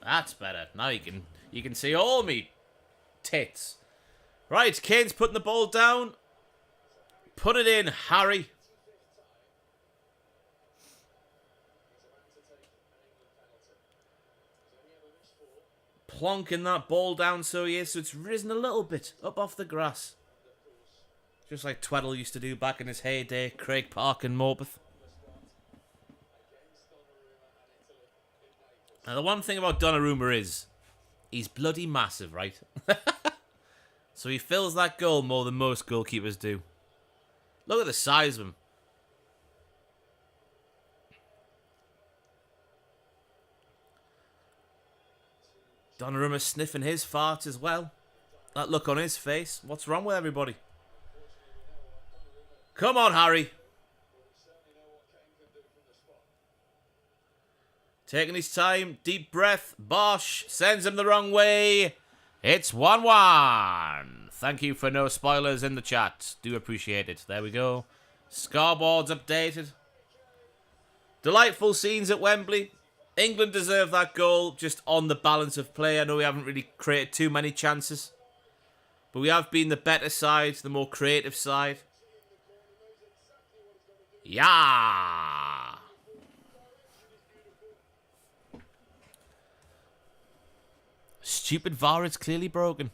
That's better. Now you can see all me tits. Right, Kane's putting the ball down. Put it in, Harry. Plonking that ball down so he is, so it's risen a little bit up off the grass. Just like Tweddell used to do back in his heyday, Craig Park and Morpeth. Now the one thing about Donnarumma is, he's bloody massive, right? So he fills that goal more than most goalkeepers do. Look at the size of him. Donnarumma sniffing his farts as well. That look on his face. What's wrong with everybody? Come on, Harry. Taking his time. Deep breath. Bosch sends him the wrong way. It's 1-1. Thank you for no spoilers in the chat. Do appreciate it. There we go. Scoreboard's updated. Delightful scenes at Wembley. England deserve that goal just on the balance of play. I know we haven't really created too many chances. But we have been the better side, the more creative side. Yeah! Stupid VAR is clearly broken.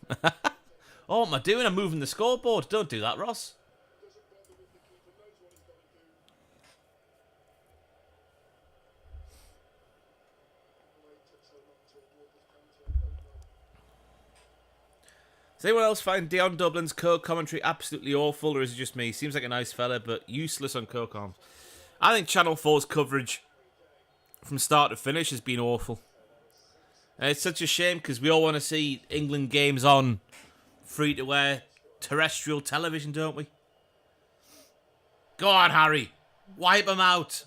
Oh, what am I doing? I'm moving the scoreboard. Don't do that, Ross. Does anyone else find Dion Dublin's co-commentary absolutely awful, or is it just me? Seems like a nice fella, but useless on co-coms. I think Channel 4's coverage from start to finish has been awful. And it's such a shame because we all want to see England games on free-to-air terrestrial television, don't we? Go on, Harry. Wipe them out.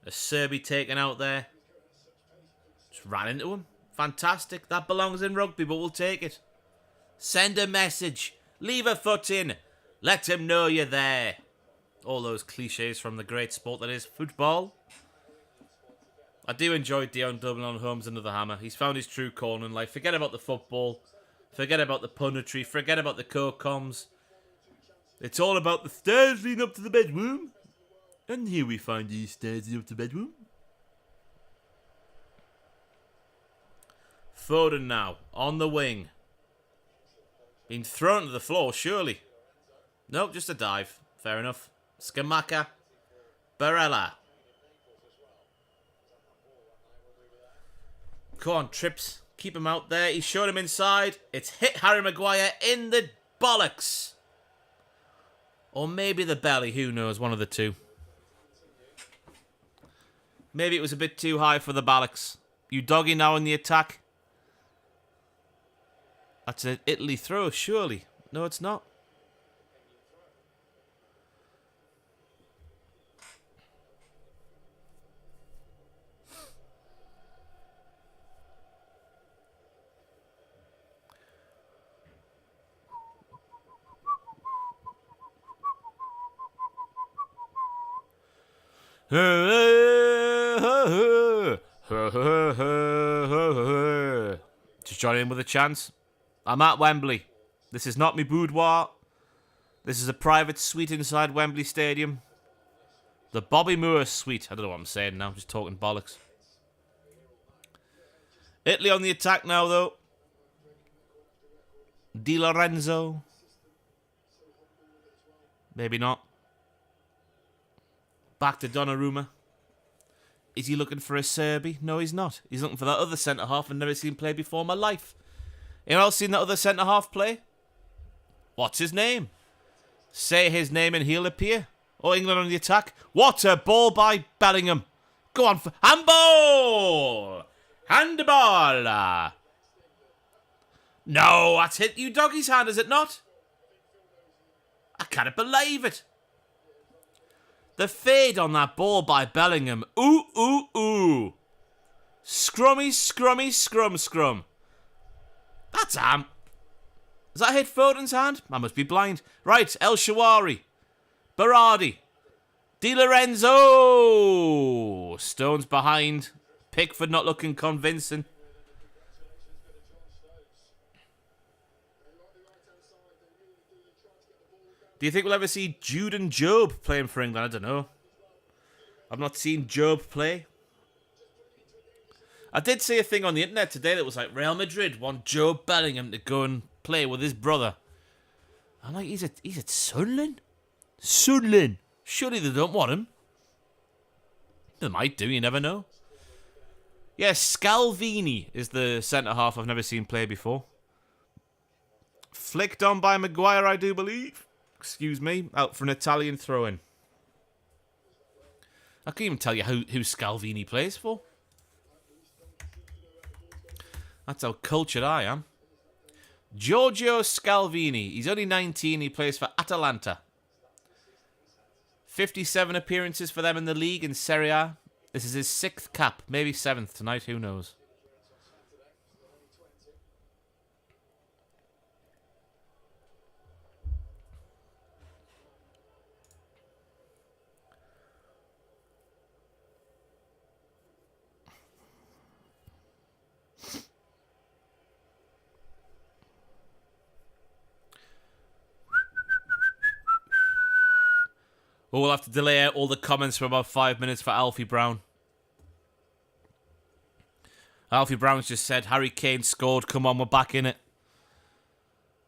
A Serby taken out there. Just ran into him. Fantastic. That belongs in rugby, but we'll take it. Send a message. Leave a foot in. Let him know you're there. All those cliches from the great sport that is football. I do enjoy Dion Dublin on Home's Another Hammer. He's found his true calling in life. Forget about the football. Forget about the punditry. Forget about the co-coms. It's all about the stairs leading up to the bedroom. And here we find these stairs leading up to the bedroom. Foden now, on the wing. Been thrown to the floor, surely. Nope, just a dive. Fair enough. Skamaka. Barella. Come on, Trips. Keep him out there. He's showed him inside. It's hit Harry Maguire in the bollocks. Or maybe the belly, who knows, one of the two. Maybe it was a bit too high for the Ballocks. You doggy now in the attack. That's an Italy throw, surely. No, it's not. Just join in with a chance. I'm at Wembley. This is not my boudoir. This is a private suite inside Wembley Stadium. The Bobby Moore suite. I don't know what I'm saying now. I'm just talking bollocks. Italy on the attack now, though. Di Lorenzo. Maybe not. Back to Donnarumma. Is he looking for a Serbi? No, he's not. He's looking for that other centre-half I've never seen play before in my life. Anyone else seen that other centre-half play? What's his name? Say his name and he'll appear. Oh, England on the attack. What a ball by Bellingham. Go on for... Handball! Handball! No, that's hit you doggy's hand, is it not? I can't believe it. The fade on that ball by Bellingham. Ooh, ooh, ooh. Scrummy, scrummy, scrum, scrum. That's Ham. Does that hit Foden's hand? I must be blind. Right, El Shawari. Berardi. Di Lorenzo. Stones behind. Pickford not looking convincing. Do you think we'll ever see Jude and Job playing for England? I don't know. I've not seen Job play. I did see a thing on the internet today that was like Real Madrid want Job Bellingham to go and play with his brother. I'm like, he's at Sunderland? Sunderland? Surely they don't want him. They might do, you never know. Yeah, Scalvini is the centre-half I've never seen play before. Flicked on by Maguire, I do believe. Excuse me, out for an Italian throw-in. I can't even tell you who Scalvini plays for. That's how cultured I am. Giorgio Scalvini. He's only 19. He plays for Atalanta. 57 appearances for them in the league in Serie A. This is his 6th cap. Maybe 7th tonight. Who knows? Well, we'll have to delay out all the comments for about 5 minutes for Alfie Brown. Alfie Brown's just said, Harry Kane scored, come on, we're back in it.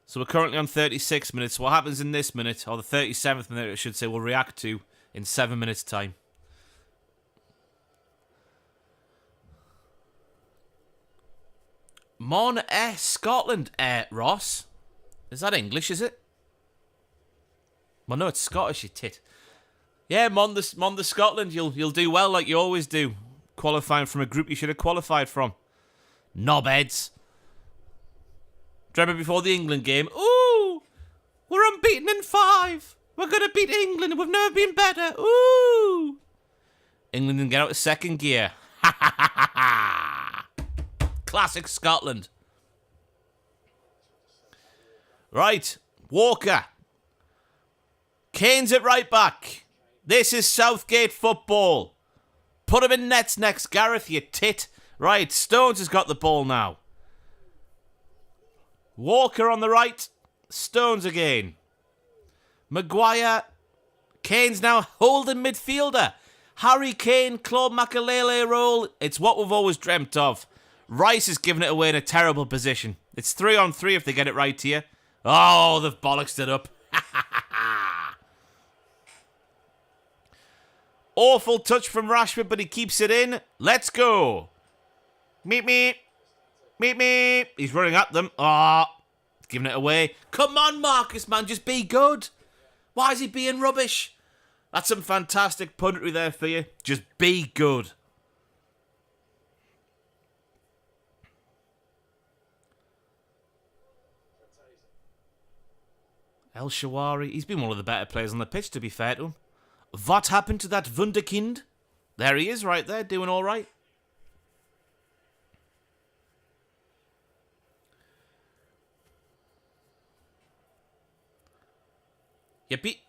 So we're currently on 36 minutes. What happens in this minute, or the 37th minute, I should say, we'll react to in 7 minutes' time. Mon Scotland, Ross. Is that English, is it? Well, no, it's Scottish, you tit. Yeah, Mon the Scotland, you'll do well like you always do. Qualifying from a group you should have qualified from. Knobheads. Remember before the England game? Ooh! We're unbeaten in 5. We're going to beat England. We've never been better. Ooh! England didn't get out of second gear. Ha ha ha ha ha! Classic Scotland. Right. Walker. Kane's at right back. This is Southgate football. Put him in nets next, Gareth, you tit. Right, Stones has got the ball now. Walker on the right. Stones again. Maguire. Kane's now holding midfielder. Harry Kane, Claude Makelele role. It's what we've always dreamt of. Rice is giving it away in a terrible position. It's 3-on-3 if they get it right here. Oh, they've bollocksed it up. Awful touch from Rashford, but he keeps it in. Let's go. Meet me. Meet me. He's running at them. Ah, giving it away. Come on, Marcus, man. Just be good. Why is he being rubbish? That's some fantastic punditry there for you. Just be good. El Shawari, he's been one of the better players on the pitch, to be fair to him. What happened to that Wunderkind? There he is right there, doing all right.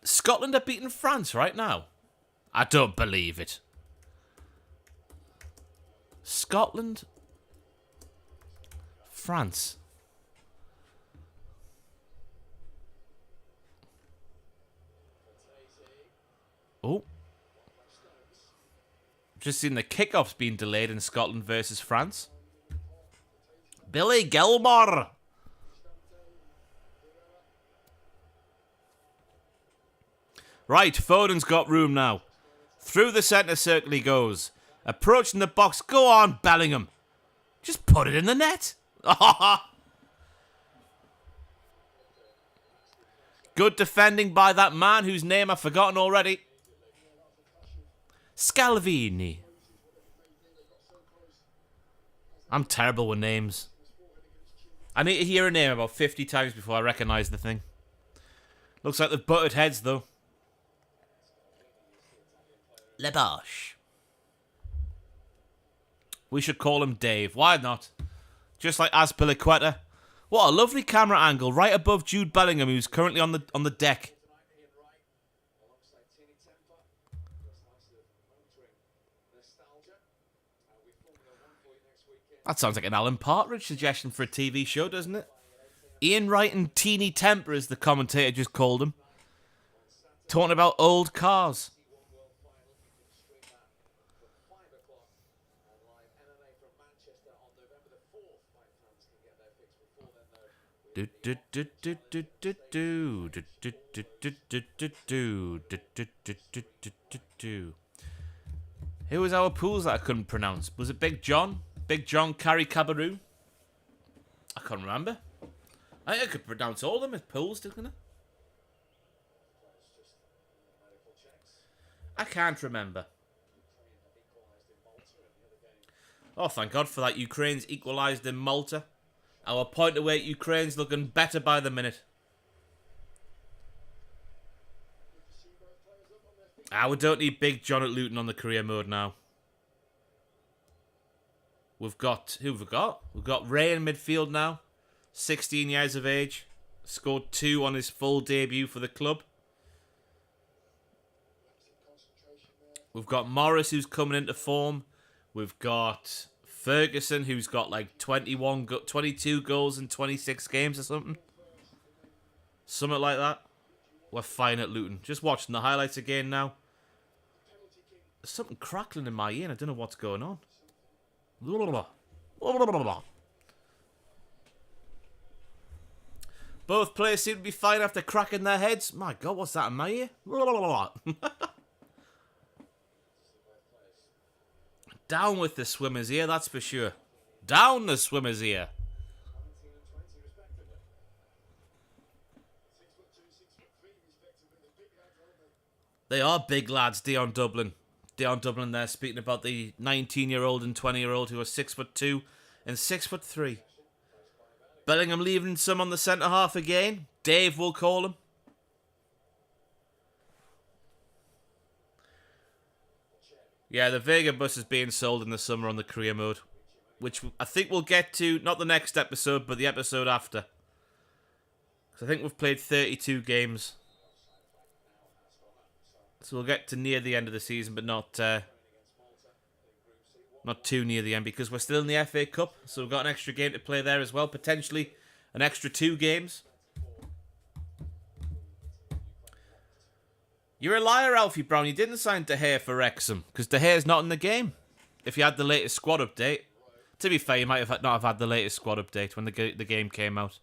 Scotland are beating France right now. I don't believe it. Scotland, France. Oh. Just seen the kickoffs being delayed in Scotland versus France. Billy Gilmore. Right, Foden's got room now. Through the centre circle he goes. Approaching the box. Go on, Bellingham. Just put it in the net. Good defending by that man whose name I've forgotten already. Scalvini. I'm terrible with names. I need to hear a name about 50 times before I recognise the thing. Looks like they've butted heads though. Lebosh. We should call him Dave. Why not? Just like Azpilicueta. What a lovely camera angle right above Jude Bellingham, who's currently on the deck. That sounds like an Alan Partridge suggestion for a TV show, doesn't it? Ian Wright and Teeny Temper, as the commentator just called him. Talking about old cars. Who was our pools that I couldn't pronounce? Was it Big John? Big John Carry Cabaroo? I can't remember. I think I could pronounce all of them as pools, didn't I? I can't remember. Oh, thank God for that. Ukraine's equalised in Malta. Our point away at Ukraine's looking better by the minute. We don't need Big John at Luton on the career mode now. We've got... Who have we got? We've got Ray in midfield now. 16 years of age. Scored 2 on his full debut for the club. We've got Morris, who's coming into form. We've got Ferguson, who's got like 22 goals in 26 games or something. Something like that. We're fine at Luton. Just watching the highlights again now. There's something crackling in my ear and I don't know what's going on. Both players seem to be fine after cracking their heads. My God, what's that in my ear? Down with the swimmer's ear, that's for sure. Down the swimmer's ear. They are big lads, Dion Dublin. Dion Dublin there speaking about the 19-year-old and 20-year-old who are 6'2" and 6'3". Bellingham leaving some on the centre half again. Dave will call him. Yeah, the Vega bus is being sold in the summer on the career mode, which I think we'll get to, not the next episode, but the episode after. Because I think we've played 32 games. So we'll get to near the end of the season, but not too near the end, because we're still in the FA Cup, so we've got an extra game to play there as well, potentially an extra 2 games. You're a liar, Alfie Brown. You didn't sign De Gea for Wrexham, because De Gea's not in the game. If you had the latest squad update. To be fair, you might have not have had the latest squad update when the game came out.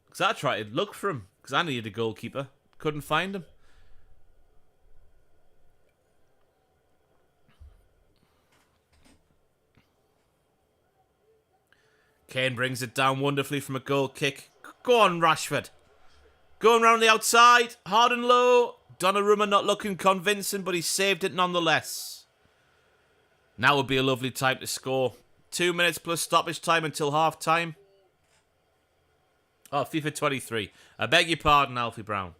Because I tried to look for him, because I needed a goalkeeper. Couldn't find him. Kane brings it down wonderfully from a goal kick. Go on, Rashford. Going round the outside. Hard and low. Donnarumma not looking convincing, but he saved it nonetheless. Now would be a lovely time to score. 2 minutes plus stoppage time until half time. Oh, FIFA 23. I beg your pardon, Alfie Brown.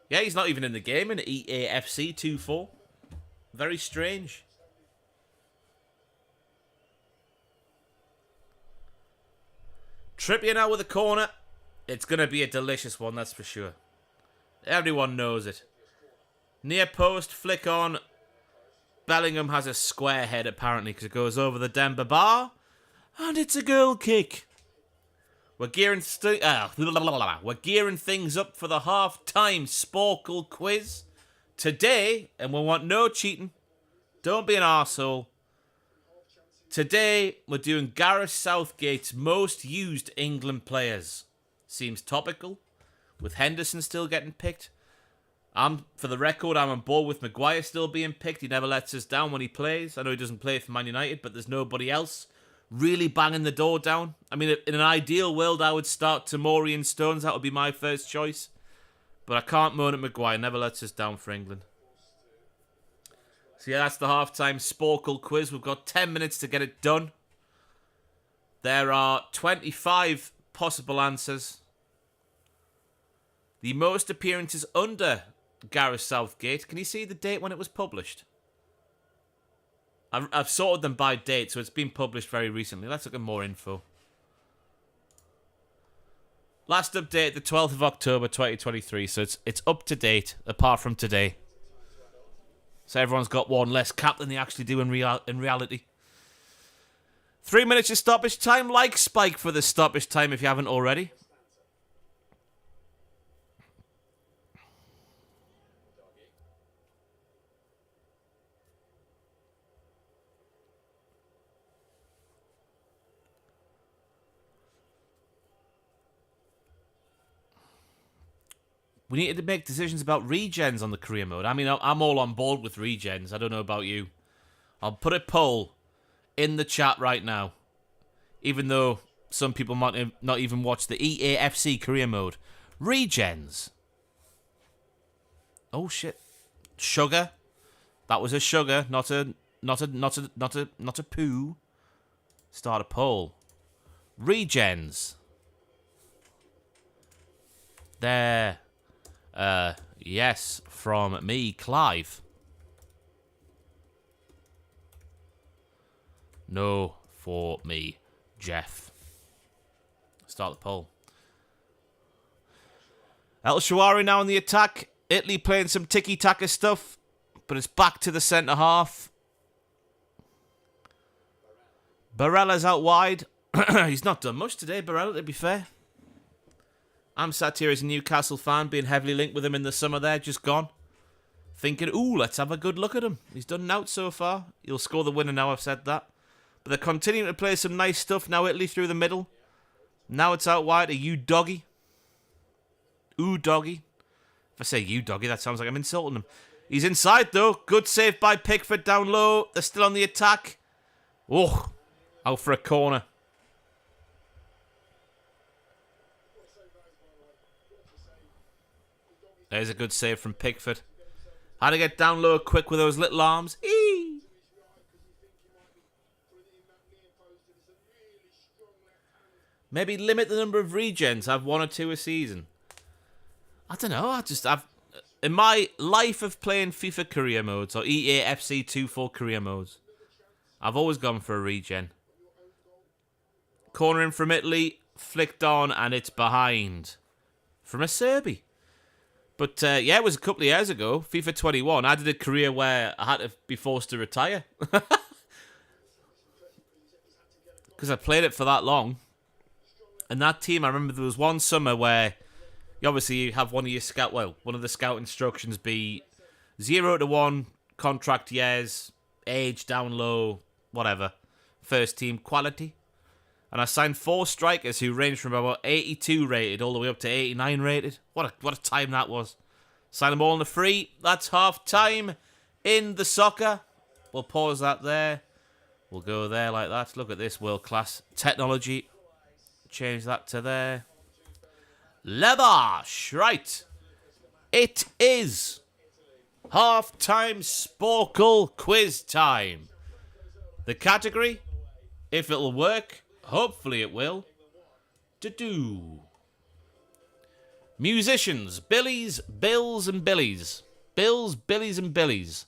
Yeah, he's not even in the game in EAFC 2-4. Very strange. Trippier now with a corner. It's going to be a delicious one, that's for sure. Everyone knows it. Near post, flick on. Bellingham has a square head, apparently, because it goes over the Denver bar. And it's a goal kick. We're gearing, we're gearing things up for the half-time Sporkle quiz. Today, and we want no cheating. Don't be an arsehole. Today, we're doing Gareth Southgate's most used England players. Seems topical, with Henderson still getting picked. For the record, I'm on board with Maguire still being picked. He never lets us down when he plays. I know he doesn't play for Man United, but there's nobody else really banging the door down. I mean, in an ideal world, I would start Tomori and Stones. That would be my first choice. But I can't moan at Maguire. Never lets us down for England. So yeah, that's the half-time Sporkle quiz. We've got 10 minutes to get it done. There are 25 possible answers. The most appearances under Gareth Southgate. Can you see the date when it was published? I've sorted them by date, so it's been published very recently. Let's look at more info. Last update, the 12th of October 2023, so it's up to date, apart from today. So everyone's got one less cap than they actually do in reality. 3 minutes of stoppage time. Like Spike for the stoppage time if you haven't already. We need to make decisions about regens on the career mode. I mean, I'm all on board with regens. I don't know about you. I'll put a poll in the chat right now. Even though some people might not even watch the EAFC career mode. Regens. Oh shit. Sugar. That was a sugar, not a poo. Start a poll. Regens. There. Yes, from me, Clive. No, for me, Jeff. Start the poll. El Shawari now in the attack. Italy playing some tiki-taka stuff, but it's back to the centre half. Barella's out wide. He's not done much today, Barella, to be fair. I'm sat here as a Newcastle fan, being heavily linked with him in the summer there, just gone. Thinking, ooh, let's have a good look at him. He's done nought so far. He'll score the winner now, I've said that. But they're continuing to play some nice stuff. Now Italy through the middle. Now it's out wide. Are you doggy? Ooh, doggy. If I say you doggy, that sounds like I'm insulting him. He's inside, though. Good save by Pickford down low. They're still on the attack. Oh, out for a corner. There's a good save from Pickford. Had to get down low quick with those little arms. Eee! Maybe limit the number of regens. Have 1 or 2 a season. I don't know. I've in my life of playing FIFA career modes or EAFC 2-4 career modes, I've always gone for a regen. Corner in from Italy, flicked on, and it's behind from a Serbi. But, yeah, it was a couple of years ago, FIFA 21. I did a career where I had to be forced to retire. Because I played it for that long. And that team, I remember there was one summer where you have one of the scout instructions be 0 to 1, contract years, age down low, whatever. First team quality. And I signed 4 strikers who ranged from about 82 rated all the way up to 89 rated. What a time that was. Signed them all on the free. That's half time in the soccer. We'll pause that there. We'll go there like that. Look at this world-class technology. Change that to there. Lebash. Right. It is half-time Sporkle quiz time. The category, if it'll work, hopefully it will, do. Musicians, Billies, Bills and Billies. Bills, Billies and Billies.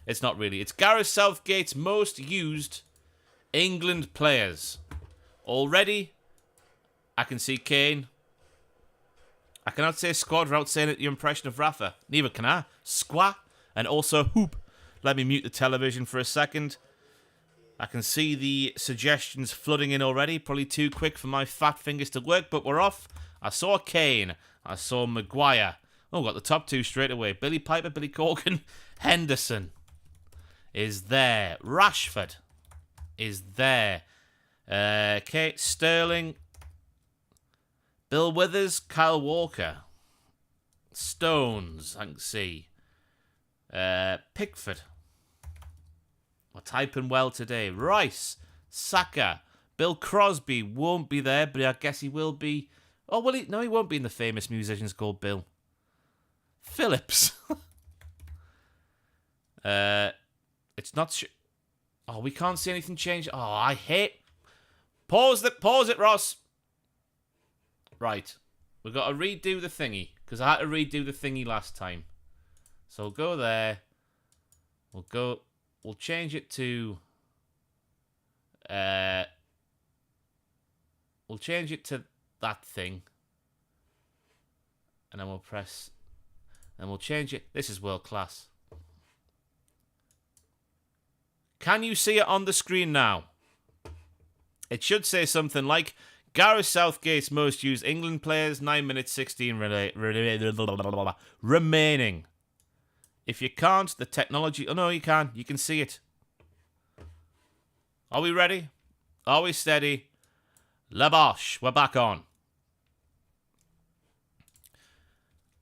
It's not really. It's Gareth Southgate's most used England players. Already, I can see Kane. I cannot say squad without saying it, your impression of Rafa. Neither can I. Squat and also hoop. Let me mute the television for a second. I can see the suggestions flooding in already. Probably too quick for my fat fingers to work, but we're off. I saw Kane. I saw Maguire. Oh, got the top two straight away. Billy Piper, Billy Corgan. Henderson is there. Rashford is there. Okay, Sterling. Bill Withers, Kyle Walker. Stones, I can see. Pickford. We're typing well today. Rice, Saka, Bill Crosby won't be there, but I guess he will be. Oh, will he? No, he won't be in the famous musicians called Bill. Phillips. It's not. Oh, we can't see anything change. Oh, I hate. Pause it, Ross. Right, we've got to redo the thingy because I had to redo the thingy last time. So we'll go there. We'll change it to. We'll change it to that thing, and then we'll press, and we'll change it. This is world class. Can you see it on the screen now? It should say something like Gareth Southgate's most used England players, 9 minutes 16 remaining. If you can't, the technology. Oh no, you can. You can see it. Are we ready? Are we steady? Labosh, we're back on.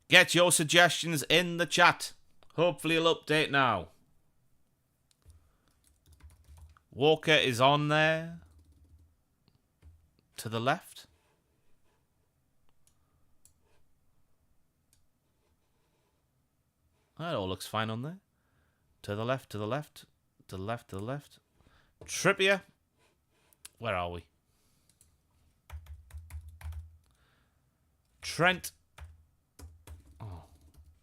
Get your suggestions in the chat. Hopefully it'll update now. Walker is on there. To the left. That all looks fine on there. To the left, to the left, to the left, to the left. Trippier. Where are we? Trent. Oh.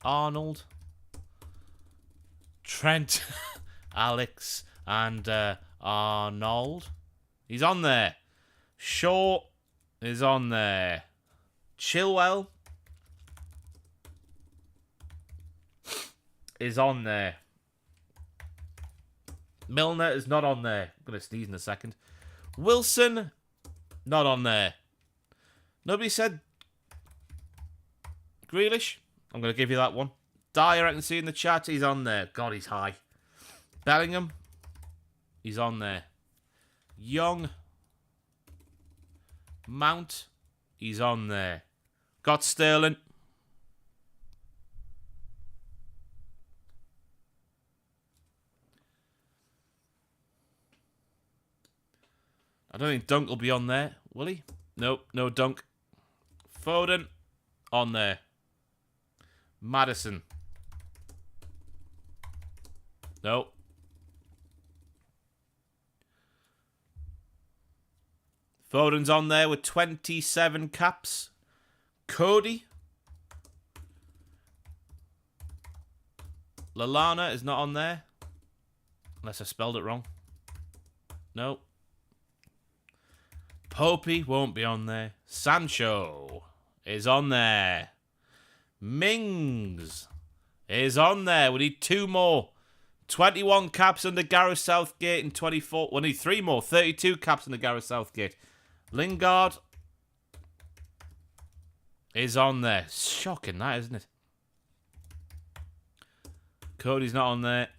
Arnold. Trent. Alex. And Arnold. He's on there. Shaw is on there. Chilwell is on there. Milner is not on there. I'm going to sneeze in a second. Wilson, not on there. Nobody said Grealish. I'm going to give you that one. Dyer, I can see in the chat. He's on there. God, he's high. Bellingham, he's on there. Young. Mount, he's on there. Got Sterling. I don't think Dunk will be on there, will he? Nope, no Dunk. Foden, on there. Maddison. Nope. Foden's on there with 27 caps. Cody. Lallana is not on there. Unless I spelled it wrong. No. Popey won't be on there. Sancho is on there. Mings is on there. We need 2 more. 21 caps under Gareth Southgate and 24. We need 3 more. 32 caps under Gareth Southgate. Lingard is on there. Shocking that, isn't it? Cody's not on there.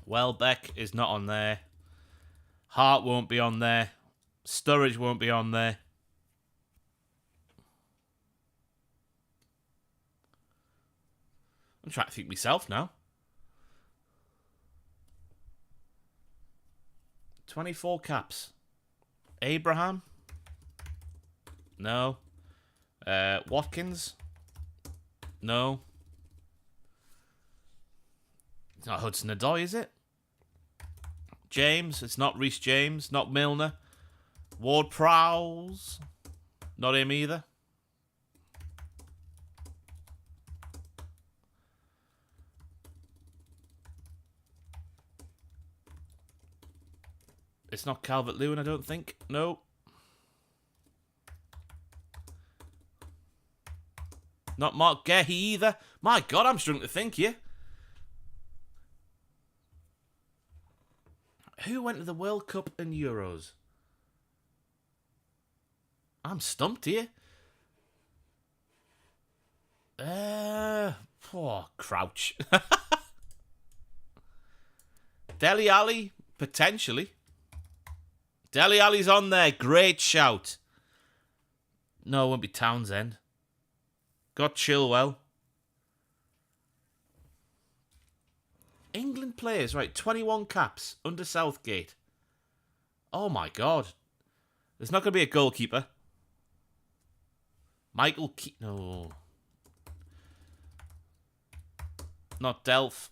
Welbeck is not on there. Hart won't be on there. Sturridge won't be on there. I'm trying to think myself now. 24 caps. Abraham? No. Watkins? No. It's not Hudson-Odoi, is it? James? It's not Reece James. Not Milner. Ward-Prowse? Not him either. It's not Calvert-Lewin, I don't think. No. Not Mark Gehi either. My God, I'm struggling to think here. Who went to the World Cup and Euros? I'm stumped here. Crouch. Dele Alli, potentially. Dele Alli's on there. Great shout. No, it won't be Townsend. Got Chilwell. England players, right, 21 caps under Southgate. Oh my God. There's not going to be a goalkeeper. Michael no. Not Delph.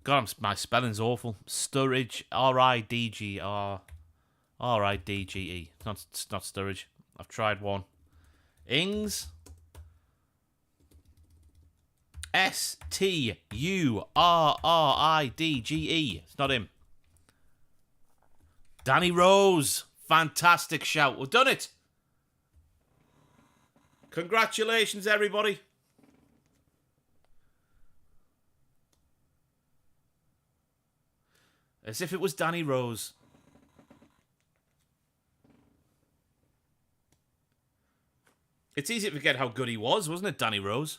God, my spelling's awful. Sturridge, R-I-D-G-R, R-I-D-G-E. It's not Sturridge. I've tried one. Ings. S-T-U-R-R-I-D-G-E. It's not him. Danny Rose. Fantastic shout. We've done it. Congratulations, everybody. As if it was Danny Rose. It's easy to forget how good he was, wasn't it, Danny Rose?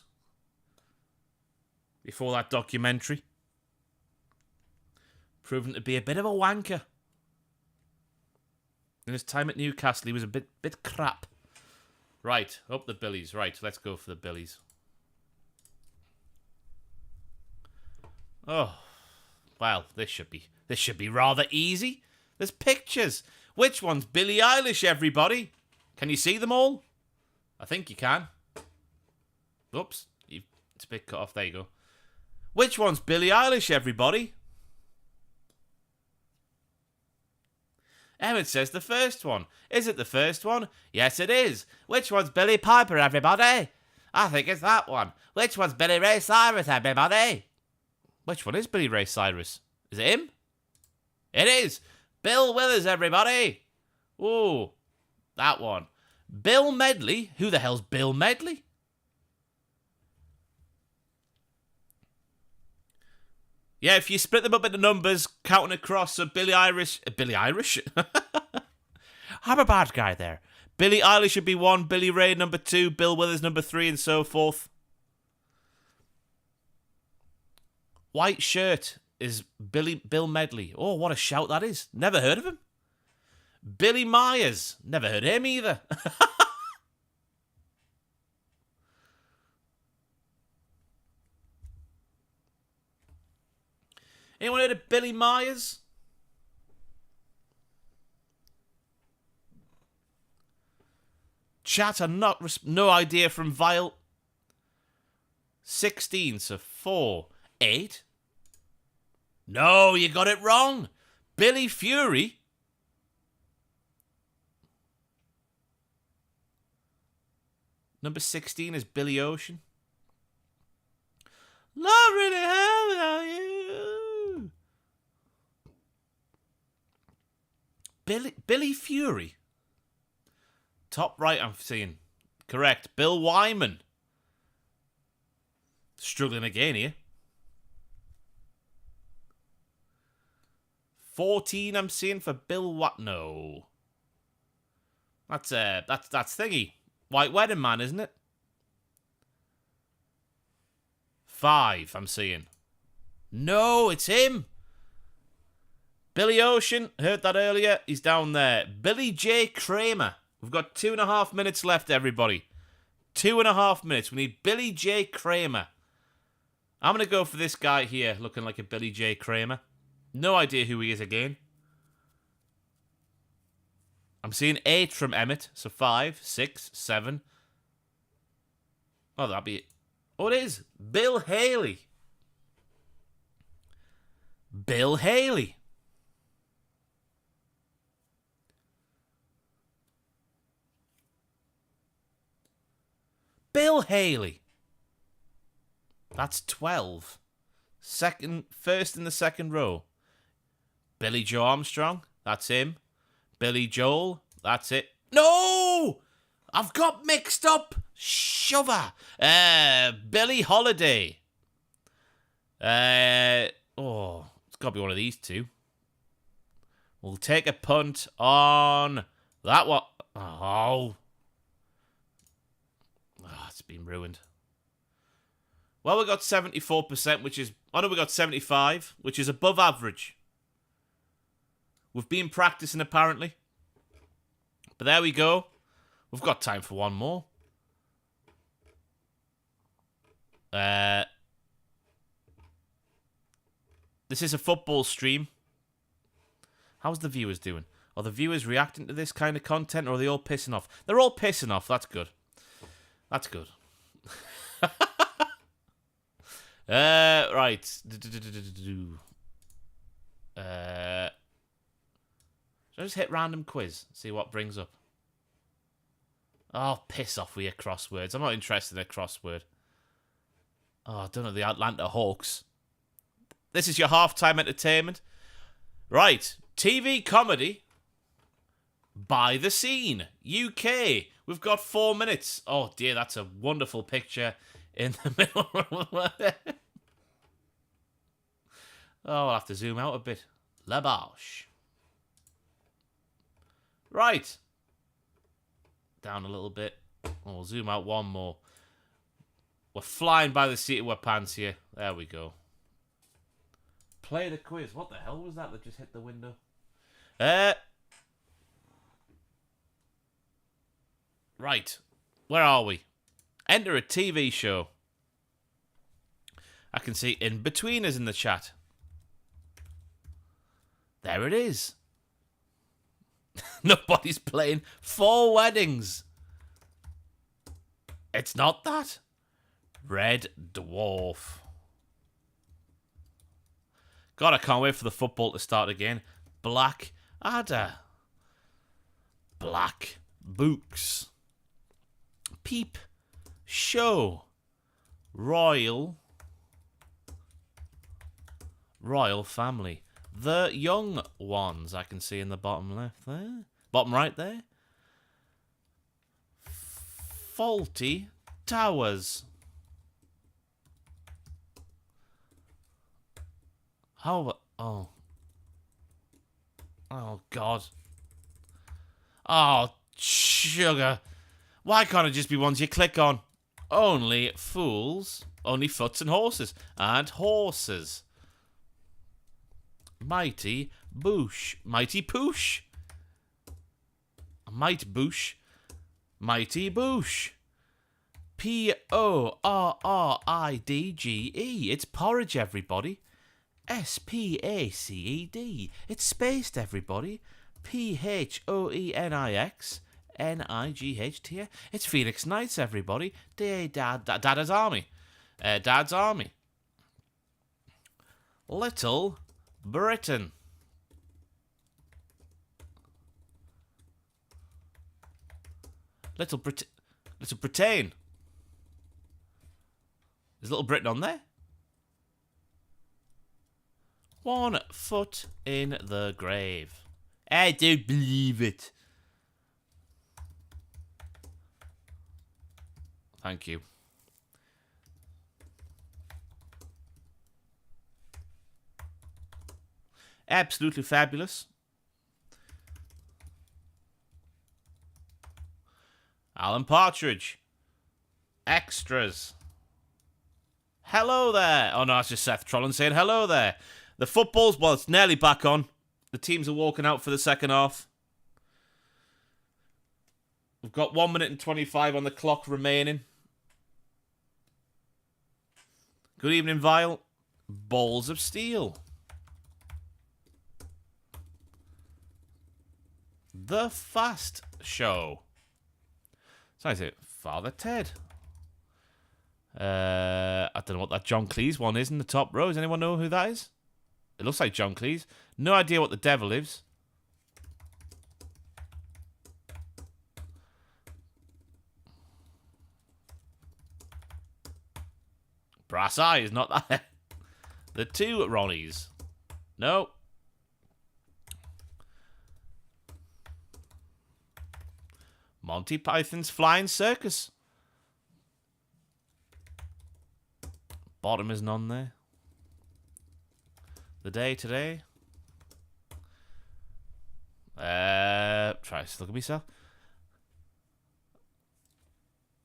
Before that documentary. Proven to be a bit of a wanker. In his time at Newcastle, he was a bit crap. Right, up the Billies. Right, let's go for the Billies. Oh, well, this should be rather easy. There's pictures. Which one's Billie Eilish, everybody? Can you see them all? I think you can. Oops, it's a bit cut off. There you go. Which one's Billie Eilish, everybody? Emmett says the first one. Is it the first one? Yes, it is. Which one's Billy Piper, everybody? I think it's that one. Which one's Billy Ray Cyrus, everybody? Which one is Billy Ray Cyrus? Is it him? It is. Bill Withers, everybody. Ooh, that one. Bill Medley. Who the hell's Bill Medley? Yeah, if you split them up into numbers, counting across, so Billy Irish... Billy Irish? I'm a bad guy there. Billie Eilish should be 1, Billy Ray number 2, Bill Withers number 3, and so forth. White shirt is Bill Medley. Oh, what a shout that is. Never heard of him. Billy Myers. Never heard of him either. Anyone heard of Billy Myers? Chat, I'm no idea from Vile. 16, so 4, 8. No, you got it wrong. Billy Fury. Number 16 is Billy Ocean. Love really hell without you. Billy Fury. Top right, I'm seeing. Correct. Bill Wyman. Struggling again here. 14, I'm seeing for Bill what? No. That's thingy. White Wedding Man, isn't it? 5, I'm seeing. No, it's him. Billy Ocean, heard that earlier. He's down there. Billy J. Kramer. We've got 2.5 minutes left, everybody. 2.5 minutes. We need Billy J. Kramer. I'm going to go for this guy here, looking like a Billy J. Kramer. No idea who he is again. I'm seeing 8 from Emmett, so 5, 6, 7. Oh, that'll be it. Oh, it is. Bill Haley. Bill Haley. Bill Haley. That's 12. First in the second row. Billy Joe Armstrong. That's him. Billy Joel. That's it. No! I've got mixed up. Shover. Billie Holiday. It's got to be one of these two. We'll take a punt on that one. Oh, it's been ruined. Well, we got 74%, which is... Oh, no, we got 75, which is above average. We've been practicing, apparently. But there we go. We've got time for one more. This is a football stream. How's the viewers doing? Are the viewers reacting to this kind of content, or are they all pissing off? They're all pissing off. That's good. That's good. Right. Should I just hit random quiz? See what brings up. Oh, piss off with your crosswords. I'm not interested in a crossword. Oh, I don't know, the Atlanta Hawks. This is your halftime entertainment. Right. TV comedy. By the Scene. UK. We've got 4 minutes. Oh, dear, that's a wonderful picture in the middle. I'll have to zoom out a bit. La Boche. Right. Down a little bit. We'll zoom out one more. We're flying by the seat of our pants here. There we go. Play the quiz. What the hell was that just hit the window? Right. Where are we? Enter a TV show. I can see In-Betweeners in the chat. There it is. Nobody's playing 4 Weddings. It's not that. Red Dwarf. God, I can't wait for the football to start again. Black Adder. Black Books. Peep Show. Royal Family. The Young Ones, I can see in the bottom left there. Bottom right there. Faulty Towers. How... Oh, God. Oh, sugar. Why can't it just be ones you click on? Only Fools. Only Foots and Horses. And Horses. Mighty Boosh. Mighty Poosh. Might Boosh. Mighty Boosh. Porridge. It's porridge, everybody. Spaced. It's spaced, everybody. Phoenix. Night. It's Phoenix Nights, everybody. Dad's Army. Dad's Army. Little Britain. Little Britain. Is Little Britain on there? 1 foot in the grave. I don't believe it. Thank you. Absolutely fabulous. Alan Partridge. Extras. Hello there. Oh no, it's just Seth Trollan saying hello there. The football's, well, it's nearly back on. The teams are walking out for the second half. We've got 1 minute and 25 on the clock remaining. Good evening, Vile. Balls of Steel. The Fast Show. So is it Father Ted? I don't know what that John Cleese one is in the top row. Does anyone know who that is? It looks like John Cleese. No idea what the devil is. Brass Eye is not that. The two Ronnies. No. Monty Python's Flying Circus. Bottom isn't on there. The Day Today. Try to look at myself.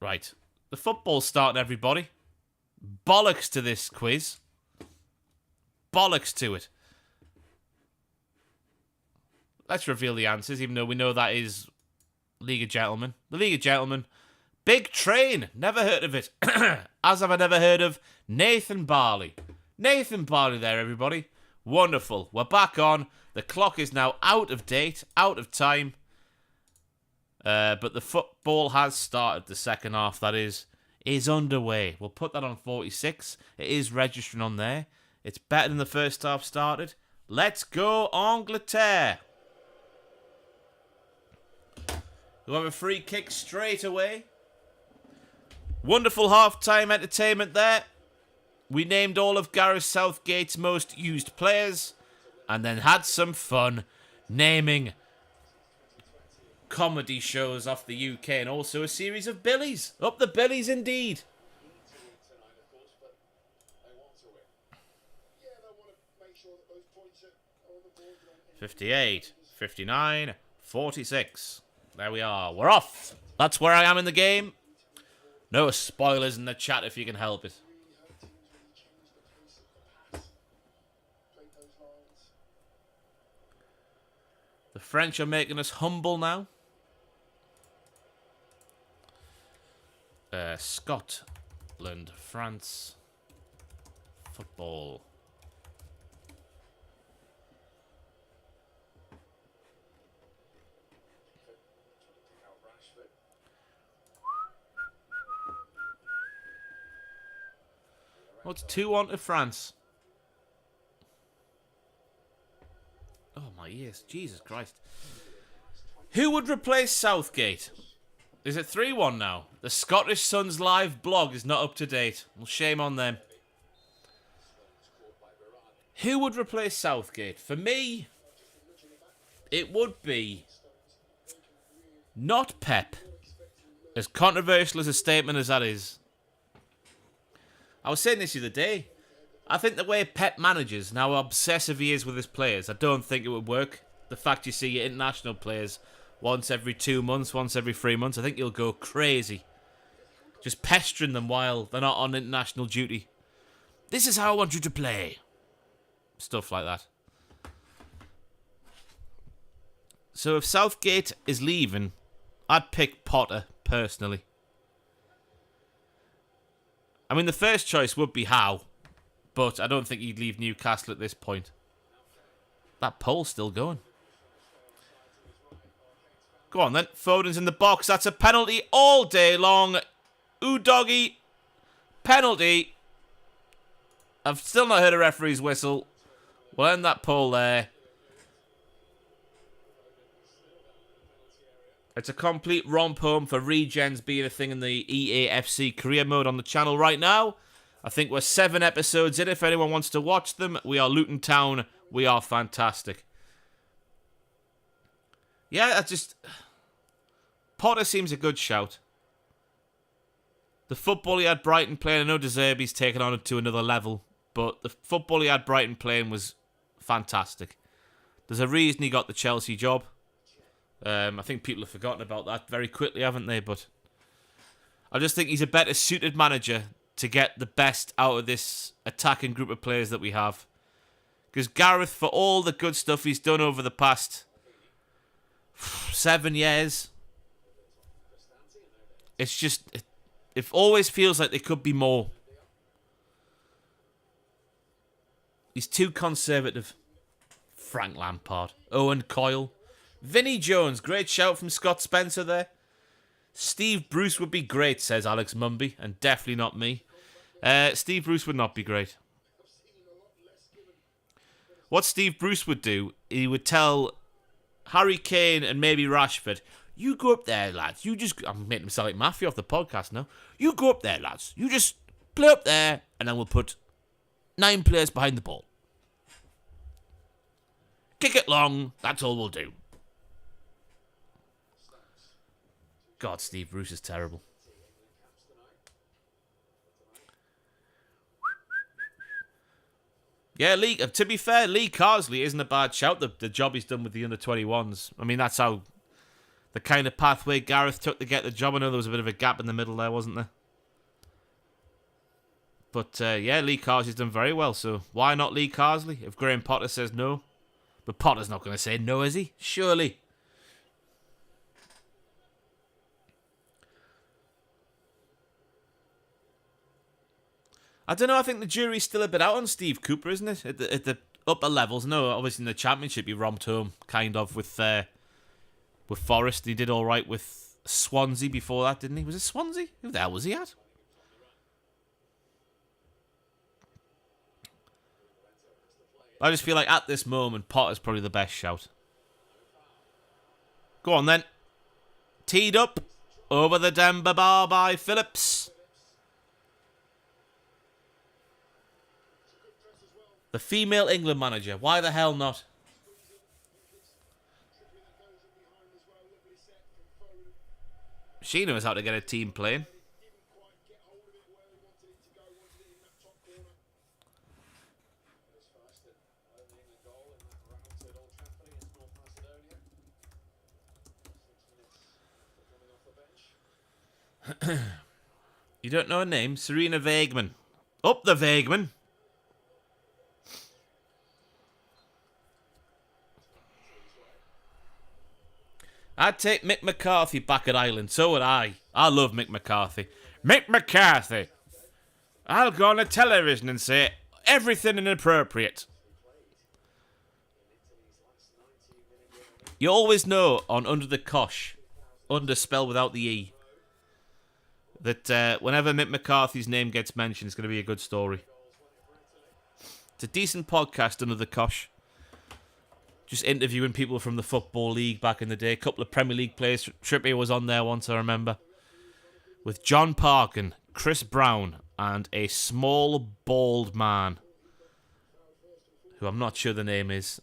Right. The football's starting, everybody. Bollocks to this quiz. Bollocks to it. Let's reveal the answers, even though we know that is League of Gentlemen. The League of Gentlemen. Big Train. Never heard of it. As have I never heard of Nathan Barley. Nathan Barley there, everybody. Wonderful. We're back on. The clock is now out of date, out of time. But the football has started. The second half, that is underway. We'll put that on 46. It is registering on there. It's better than the first half started. Let's go, Angleterre. We'll have a free kick straight away. Wonderful half-time entertainment there. We named all of Gareth Southgate's most used players and then had some fun naming comedy shows off the UK and also a series of Billies. Up the Billies indeed. 58, 59, 46. There we are. We're off. That's where I am in the game. No spoilers in the chat if you can help it. The French are making us humble now. Scotland, France, football. Oh, it's 2-1 to France. Oh, my ears. Jesus Christ. Who would replace Southgate? Is it 3-1 now? The Scottish Sun's live blog is not up to date. Well, shame on them. Who would replace Southgate? For me, it would be not Pep. As controversial as a statement as that is. I was saying this the other day. I think the way Pep manages and how obsessive he is with his players, I don't think it would work. The fact you see your international players once every 2 months, once every 3 months, I think you'll go crazy. Just pestering them while they're not on international duty. This is how I want you to play. Stuff like that. So if Southgate is leaving, I'd pick Potter, personally. I mean, the first choice would be Howe, but I don't think he'd leave Newcastle at this point. That poll's still going. Go on then. Foden's in the box. That's a penalty all day long. Ooh, doggy. Penalty. I've still not heard a referee's whistle. We'll end that poll there. It's a complete romp home for regens being a thing in the EAFC career mode on the channel right now. I think we're 7 episodes in. If anyone wants to watch them, we are Luton Town. We are fantastic. Yeah, I just... Potter seems a good shout. The football he had Brighton playing, I know De Zerbi's taken on it to another level, but the football he had Brighton playing was fantastic. There's a reason he got the Chelsea job. I think people have forgotten about that very quickly, haven't they? But I just think he's a better suited manager to get the best out of this attacking group of players that we have. Because Gareth, for all the good stuff he's done over the past 7 years, It's just, it always feels like there could be more. He's too conservative. Frank Lampard. Owen Coyle. Vinnie Jones. Great shout from Scott Spencer there. Steve Bruce would be great, says Alex Mumby. And definitely not me. Steve Bruce would not be great. What Steve Bruce would do, he would tell Harry Kane and maybe Rashford, you go up there, lads. You just... I'm making him sound like Mafia off the podcast now. You go up there, lads. You just play up there, and then we'll put 9 players behind the ball. Kick it long. That's all we'll do. God, Steve Bruce is terrible. Yeah, to be fair, Lee Carsley isn't a bad shout, the job he's done with the under-21s. I mean, that's how the kind of pathway Gareth took to get the job. I know there was a bit of a gap in the middle there, wasn't there? But, yeah, Lee Carsley's done very well, so why not Lee Carsley if Graham Potter says no? But Potter's not going to say no, is he? Surely. I don't know, I think the jury's still a bit out on Steve Cooper, isn't it? At the upper levels. No, obviously in the Championship he romped home, kind of, with Forest. He did all right with Swansea before that, didn't he? Was it Swansea? Who the hell was he at? I just feel like at this moment, Potter's probably the best shout. Go on then. Teed up. Over the Denver bar by Phillips. The female England manager. Why the hell not? She knows how to get a team playing. You don't know her name? Serena Vageman. Up the Vageman. I'd take Mick McCarthy back at Ireland. So would I. I love Mick McCarthy. Mick McCarthy. I'll go on the television and say everything inappropriate. You always know on Under the Cosh, under spell without the E, that whenever Mick McCarthy's name gets mentioned, it's going to be a good story. It's a decent podcast, Under the Cosh. Just interviewing people from the Football League back in the day. A couple of Premier League players. Trippier was on there once, I remember. With John Parkin, Chris Brown, and a small, bald man. Who I'm not sure the name is.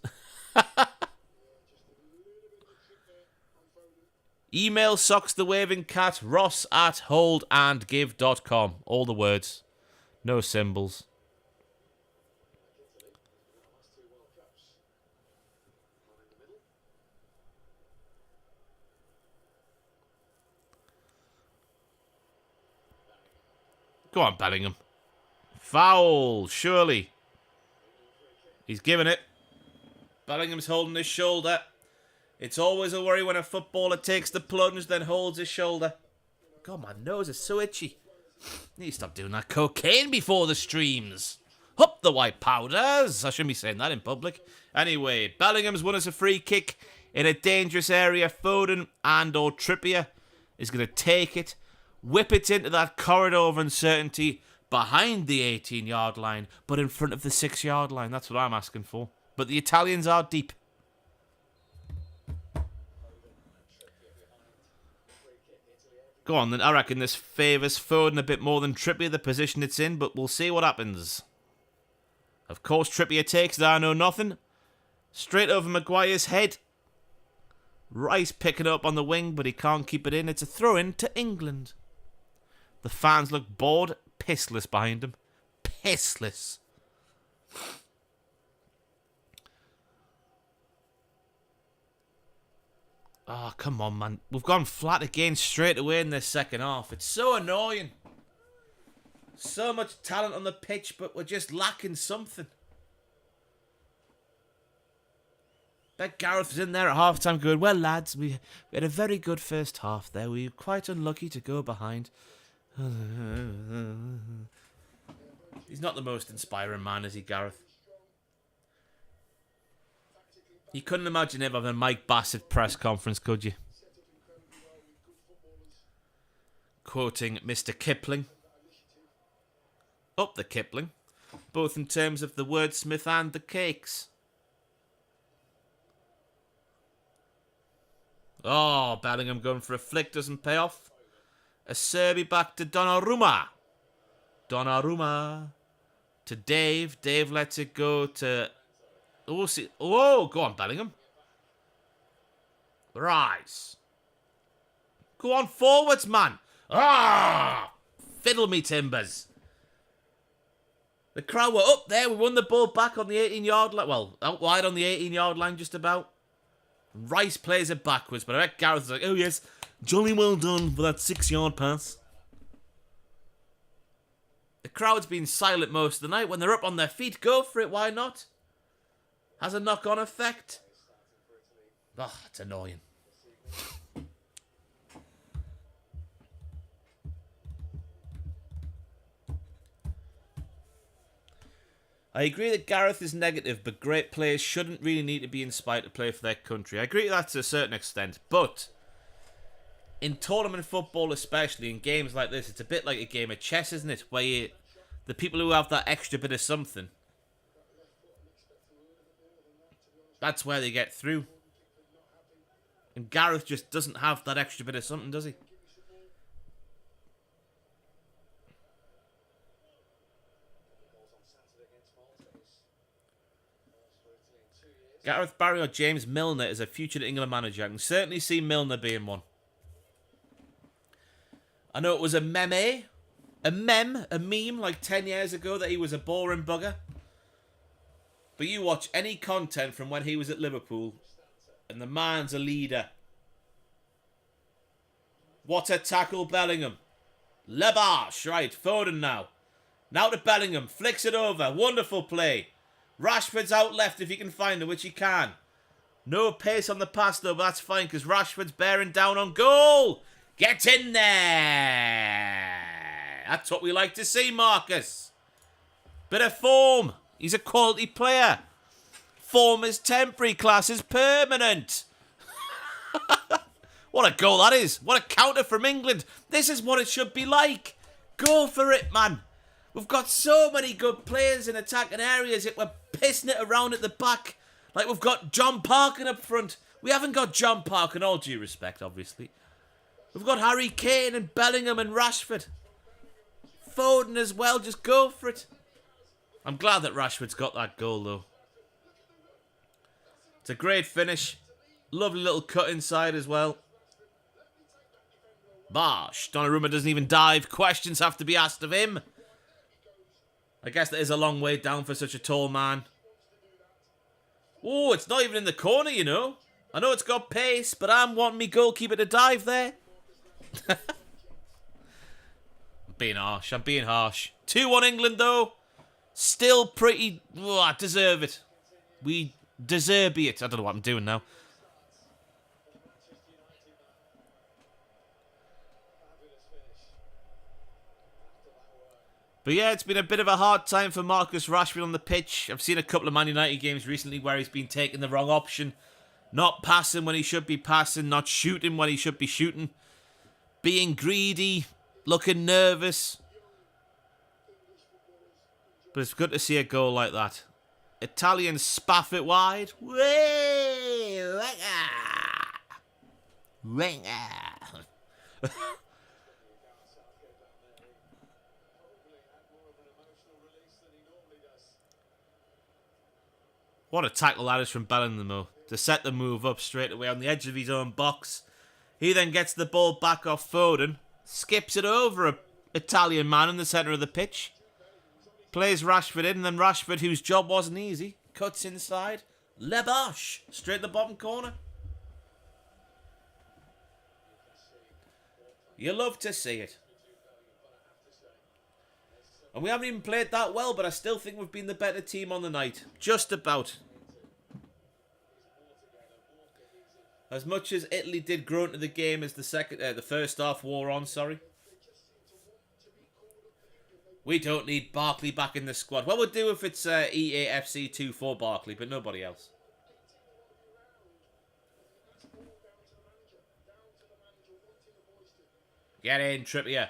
Email Socks the Waving Cat, ross@holdandgive.com. All the words. No symbols. Go on, Bellingham. Foul, surely. He's giving it. Bellingham's holding his shoulder. It's always a worry when a footballer takes the plunge, then holds his shoulder. God, my nose is so itchy. You need to stop doing that cocaine before the streams. Up the white powders. I shouldn't be saying that in public. Anyway, Bellingham's won us a free kick in a dangerous area. Foden and or Trippier is going to take it, whip it into that corridor of uncertainty behind the 18-yard line, but in front of the 6-yard line. That's what I'm asking for. But the Italians are deep. Go on then, I reckon this favours Foden a bit more than Trippier, the position it's in, but we'll see what happens. Of course, Trippier takes it, I know nothing. Straight over Maguire's head. Rice picking it up on the wing, but he can't keep it in. It's a throw-in to England. The fans look bored, pissless behind him. Pissless. Oh, come on, man. We've gone flat again straight away in this second half. It's so annoying. So much talent on the pitch, but we're just lacking something. Bet Gareth was in there at half-time going, well, lads, we had a very good first half there. We were quite unlucky to go behind. He's not the most inspiring man, is he, Gareth? You couldn't imagine him having a Mike Bassett press conference, could you? Quoting Mr. Kipling. Up the Kipling. Both in terms of the wordsmith and the cakes. Oh, Bellingham going for a flick, doesn't pay off. A Serbi back to Donnarumma. Donnarumma to Dave. Dave lets it go to... Oh, see. Oh, go on, Bellingham. Rise. Go on forwards, man. Ah! Fiddle me timbers. The crowd were up there. We won the ball back on the 18-yard line. Well, out wide on the 18-yard line just about. Rice plays it backwards, but I bet Gareth's like, oh yes, jolly well done for that 6-yard pass. The crowd's been silent most of the night. When they're up on their feet, go for it, why not? Has a knock-on effect. Oh, it's annoying. I agree that Gareth is negative, but great players shouldn't really need to be inspired to play for their country. I agree with that to a certain extent, but in tournament football especially, in games like this, it's a bit like a game of chess, isn't it? Where the people who have that extra bit of something, that's where they get through. And Gareth just doesn't have that extra bit of something, does he? Gareth Barry or James Milner is a future England manager. I can certainly see Milner being one. I know it was a meme like 10 years ago that he was a boring bugger. But you watch any content from when he was at Liverpool and the man's a leader. What a tackle, Bellingham. Lebash, right, Foden now. Now to Bellingham, flicks it over, wonderful play. Rashford's out left if he can find it, which he can. No pace on the pass though, but that's fine because Rashford's bearing down on goal. Get in there. That's what we like to see, Marcus. Bit of form. He's a quality player. Form is temporary, class is permanent. What a goal that is. What a counter from England. This is what it should be like. Go for it, man. We've got so many good players in attacking areas, yet we're pissing it around at the back. Like we've got John Parkin up front. We haven't got John Parkin, all due respect, obviously. We've got Harry Kane and Bellingham and Rashford. Foden as well, just go for it. I'm glad that Rashford's got that goal, though. It's a great finish. Lovely little cut inside as well. Bosh. Donnarumma doesn't even dive. Questions have to be asked of him. I guess that is a long way down for such a tall man. Oh, it's not even in the corner, you know. I know it's got pace, but I'm wanting me goalkeeper to dive there. I'm being harsh. 2-1 England, though. Still pretty... Oh, I deserve it. We deserve it. I don't know what I'm doing now. But yeah, it's been a bit of a hard time for Marcus Rashford on the pitch. I've seen a couple of Man United games recently where he's been taking the wrong option. Not passing when he should be passing. Not shooting when he should be shooting. Being greedy. Looking nervous. But it's good to see a goal like that. Italian spaff it wide. What a tackle that is from Bellingham, though. To set the move up straight away on the edge of his own box. He then gets the ball back off Foden. Skips it over an Italian man in the centre of the pitch. Plays Rashford in, and then Rashford, whose job wasn't easy, cuts inside. Lebash. Straight in the bottom corner. You love to see it. And we haven't even played that well, but I still think we've been the better team on the night. Just about. As much as Italy did grow into the game as the first half wore on, sorry. We don't need Barkley back in the squad. Well, we'll do if it's EAFC 2 for Barkley, but nobody else. Get in, Trippier.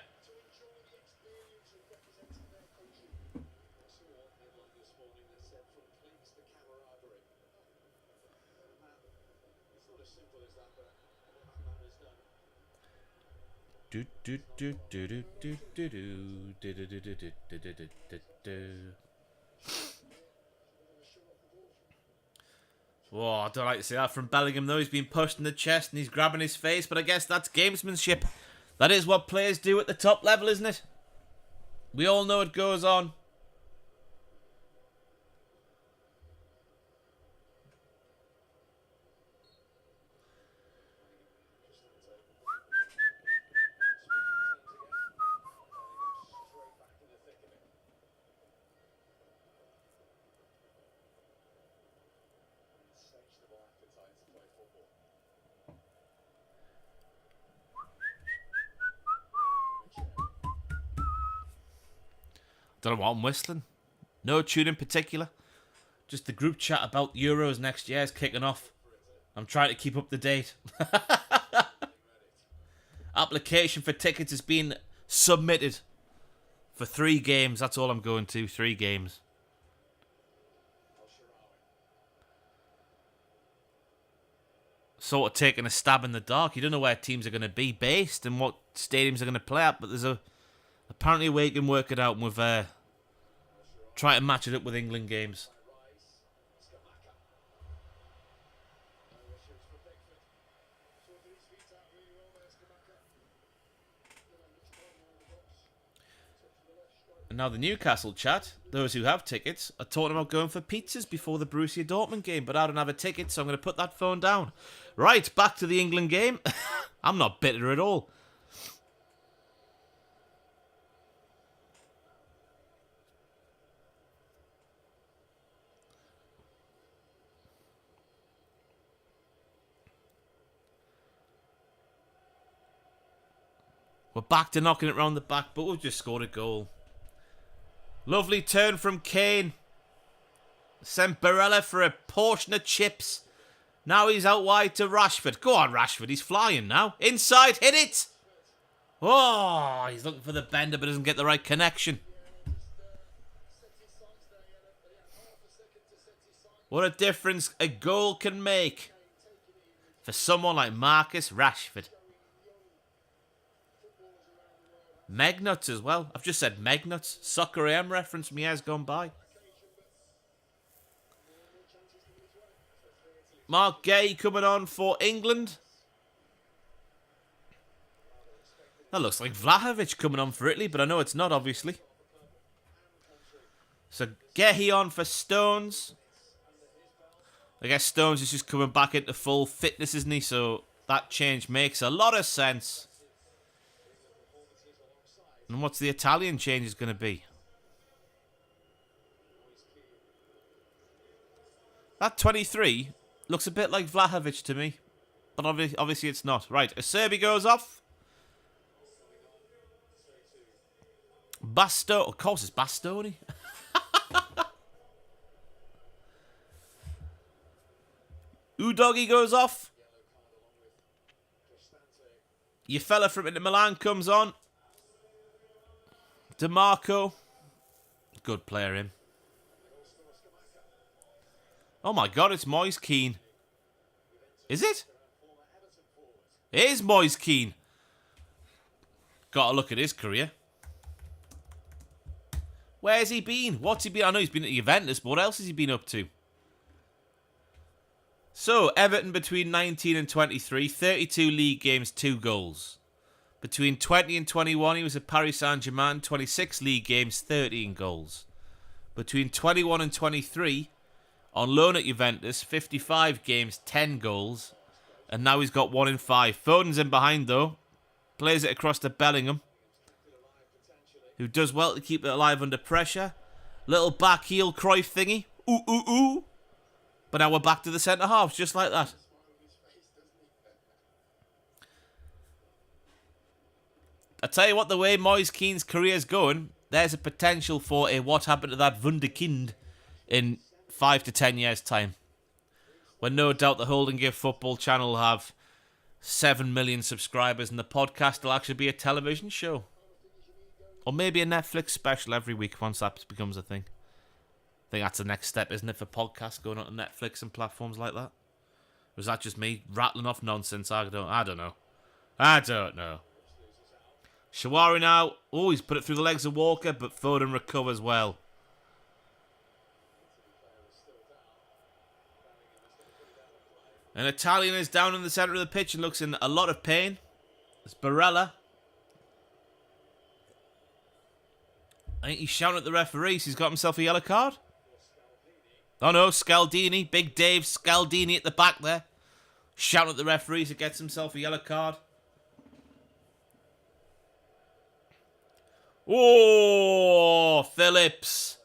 Whoa, I don't like to say that from Bellingham though. He's been pushed in the chest and he's grabbing his face, but I guess that's gamesmanship. That is what players do at the top level, isn't it? We all know it goes on. Don't know what I'm whistling. No tune in particular. Just the group chat about Euros next year is kicking off. I'm trying to keep up to date. Application for tickets has been submitted for 3 games. That's all I'm going to. 3 games. Sort of taking a stab in the dark. You don't know where teams are going to be based and what stadiums are going to play at, but there's apparently a way you can work it out, and we've tried to match it up with England games. And now the Newcastle chat, those who have tickets, are talking about going for pizzas before the Borussia Dortmund game, but I don't have a ticket, so I'm going to put that phone down. Right, back to the England game. I'm not bitter at all. We're back to knocking it round the back, but we've just scored a goal. Lovely turn from Kane. Sent Barella for a portion of chips. Now he's out wide to Rashford. Go on, Rashford. He's flying now. Inside, hit it. Oh, he's looking for the bender, but doesn't get the right connection. What a difference a goal can make for someone like Marcus Rashford. Megnuts as well. I've just said Megnuts. Soccer AM reference me has gone by. Mark Gay coming on for England. That looks like Vlahovic coming on for Italy, but I know it's not, obviously. So Gehi on for Stones. I guess Stones is just coming back into full fitness, isn't he? So that change makes a lot of sense. And what's the Italian change is going to be? That 23 looks a bit like Vlahovic to me. But obviously it's not. Right, Acerbi goes off. Of course it's Bastoni. Udogi goes off. Your fella from Inter Milan comes on. DeMarco. Good player, him. Oh my god, it's Moise Keane. Is it? It is Moise Keane. Gotta look at his career. Where's he been? What's he been? I know he's been at Juventus, but what else has he been up to? So, Everton between 19 and 23, 32 league games, 2 goals. Between 20 and 21, he was at Paris Saint-Germain, 26 league games, 13 goals. Between 21 and 23, on loan at Juventus, 55 games, 10 goals. And now he's got 1 in 5. Foden's in behind, though. Plays it across to Bellingham, who does well to keep it alive under pressure. Little back heel Cruyff thingy. Ooh, ooh, ooh. But now we're back to the centre-halves, just like that. I tell you what, the way Moise Keane's career's going, there's a potential for a what happened to that wunderkind in 5 to 10 years' time. When no doubt the Holding Gift Football channel will have 7 million subscribers and the podcast will actually be a television show. Or maybe a Netflix special every week once that becomes a thing. I think that's the next step, isn't it, for podcasts going on to Netflix and platforms like that? Or is that just me rattling off nonsense? I don't know. Shawari now. Oh, he's put it through the legs of Walker, but Foden recovers well. An Italian is down in the centre of the pitch and looks in a lot of pain. It's Barella. I think he's shouting at the referees. He's got himself a yellow card. Oh no, Scaldini. Big Dave Scaldini at the back there. Shouting at the referees. He gets himself a yellow card. Oh, Phillips.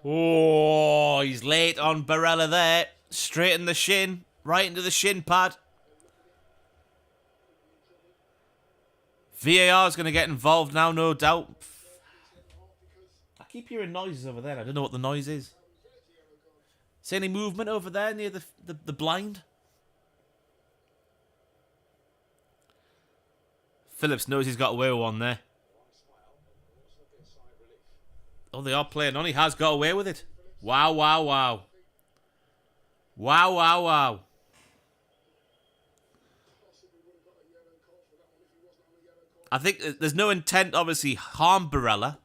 Oh, he's late on Barella there. Straight in the shin. Right into the shin pad. VAR is going to get involved now, no doubt. I keep hearing noises over there. I don't know what the noise is. See any movement over there near the blind? Phillips knows he's got away with one there. Oh, they are playing on. He has got away with it. Wow, wow, wow. Wow, wow, wow. I think there's no intent, obviously, harm Barella.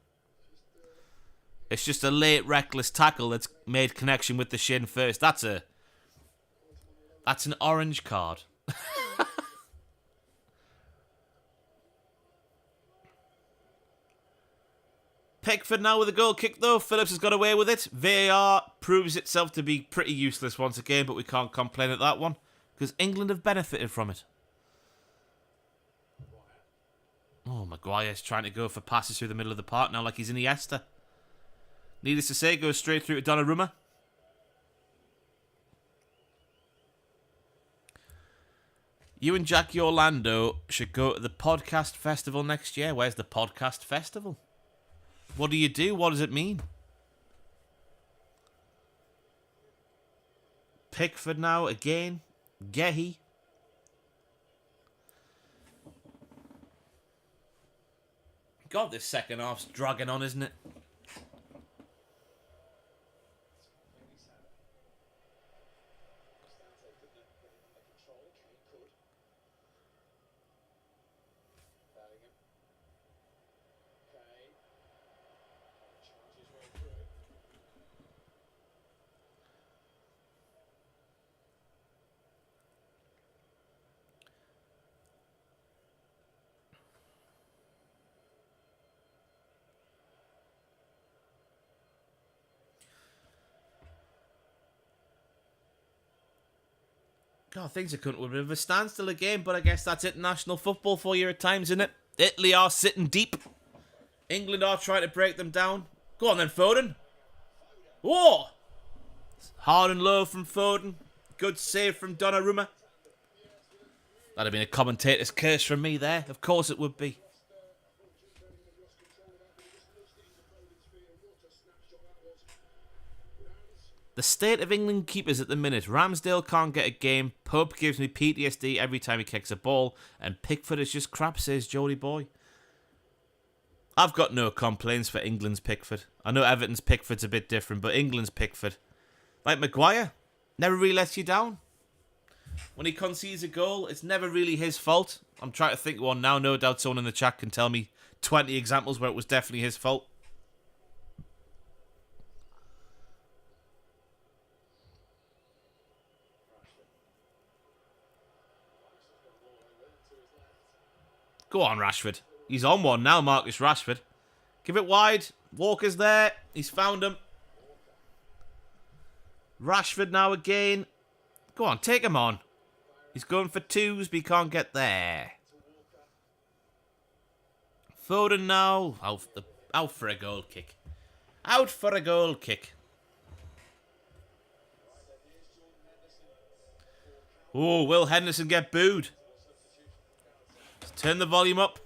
It's just a late, reckless tackle that's made connection with the shin first. That's an orange card. Pickford now with a goal kick, though. Phillips has got away with it. VAR proves itself to be pretty useless once again, but we can't complain at that one because England have benefited from it. Oh, Maguire's trying to go for passes through the middle of the park now like he's in Iniesta. Needless to say, goes straight through to Donnarumma. You and Jackie Orlando should go to the podcast festival next year. Where's the podcast festival? What do you do? What does it mean? Pickford now again. Gehi. God, this second half's dragging on, isn't it? God, things are coming to a bit of a standstill again, but I guess that's international football for you at times, isn't it? Italy are sitting deep. England are trying to break them down. Go on then, Foden. Whoa! Hard and low from Foden. Good save from Donnarumma. That'd have been a commentator's curse from me there. Of course it would be. The state of England keepers at the minute. Ramsdale can't get a game. Pope gives me PTSD every time he kicks a ball. And Pickford is just crap, says Jody Boy. I've got no complaints for England's Pickford. I know Everton's Pickford's a bit different, but England's Pickford, like Maguire, never really lets you down. When he concedes a goal, it's never really his fault. I'm trying to think of one now. No doubt someone in the chat can tell me 20 examples where it was definitely his fault. Go on, Rashford. He's on one now, Marcus Rashford. Give it wide. Walker's there. He's found him. Rashford now again. Go on, take him on. He's going for twos, but he can't get there. Foden now. Out for a goal kick. Out for a goal kick. Oh, will Henderson get booed? Let's turn the volume up.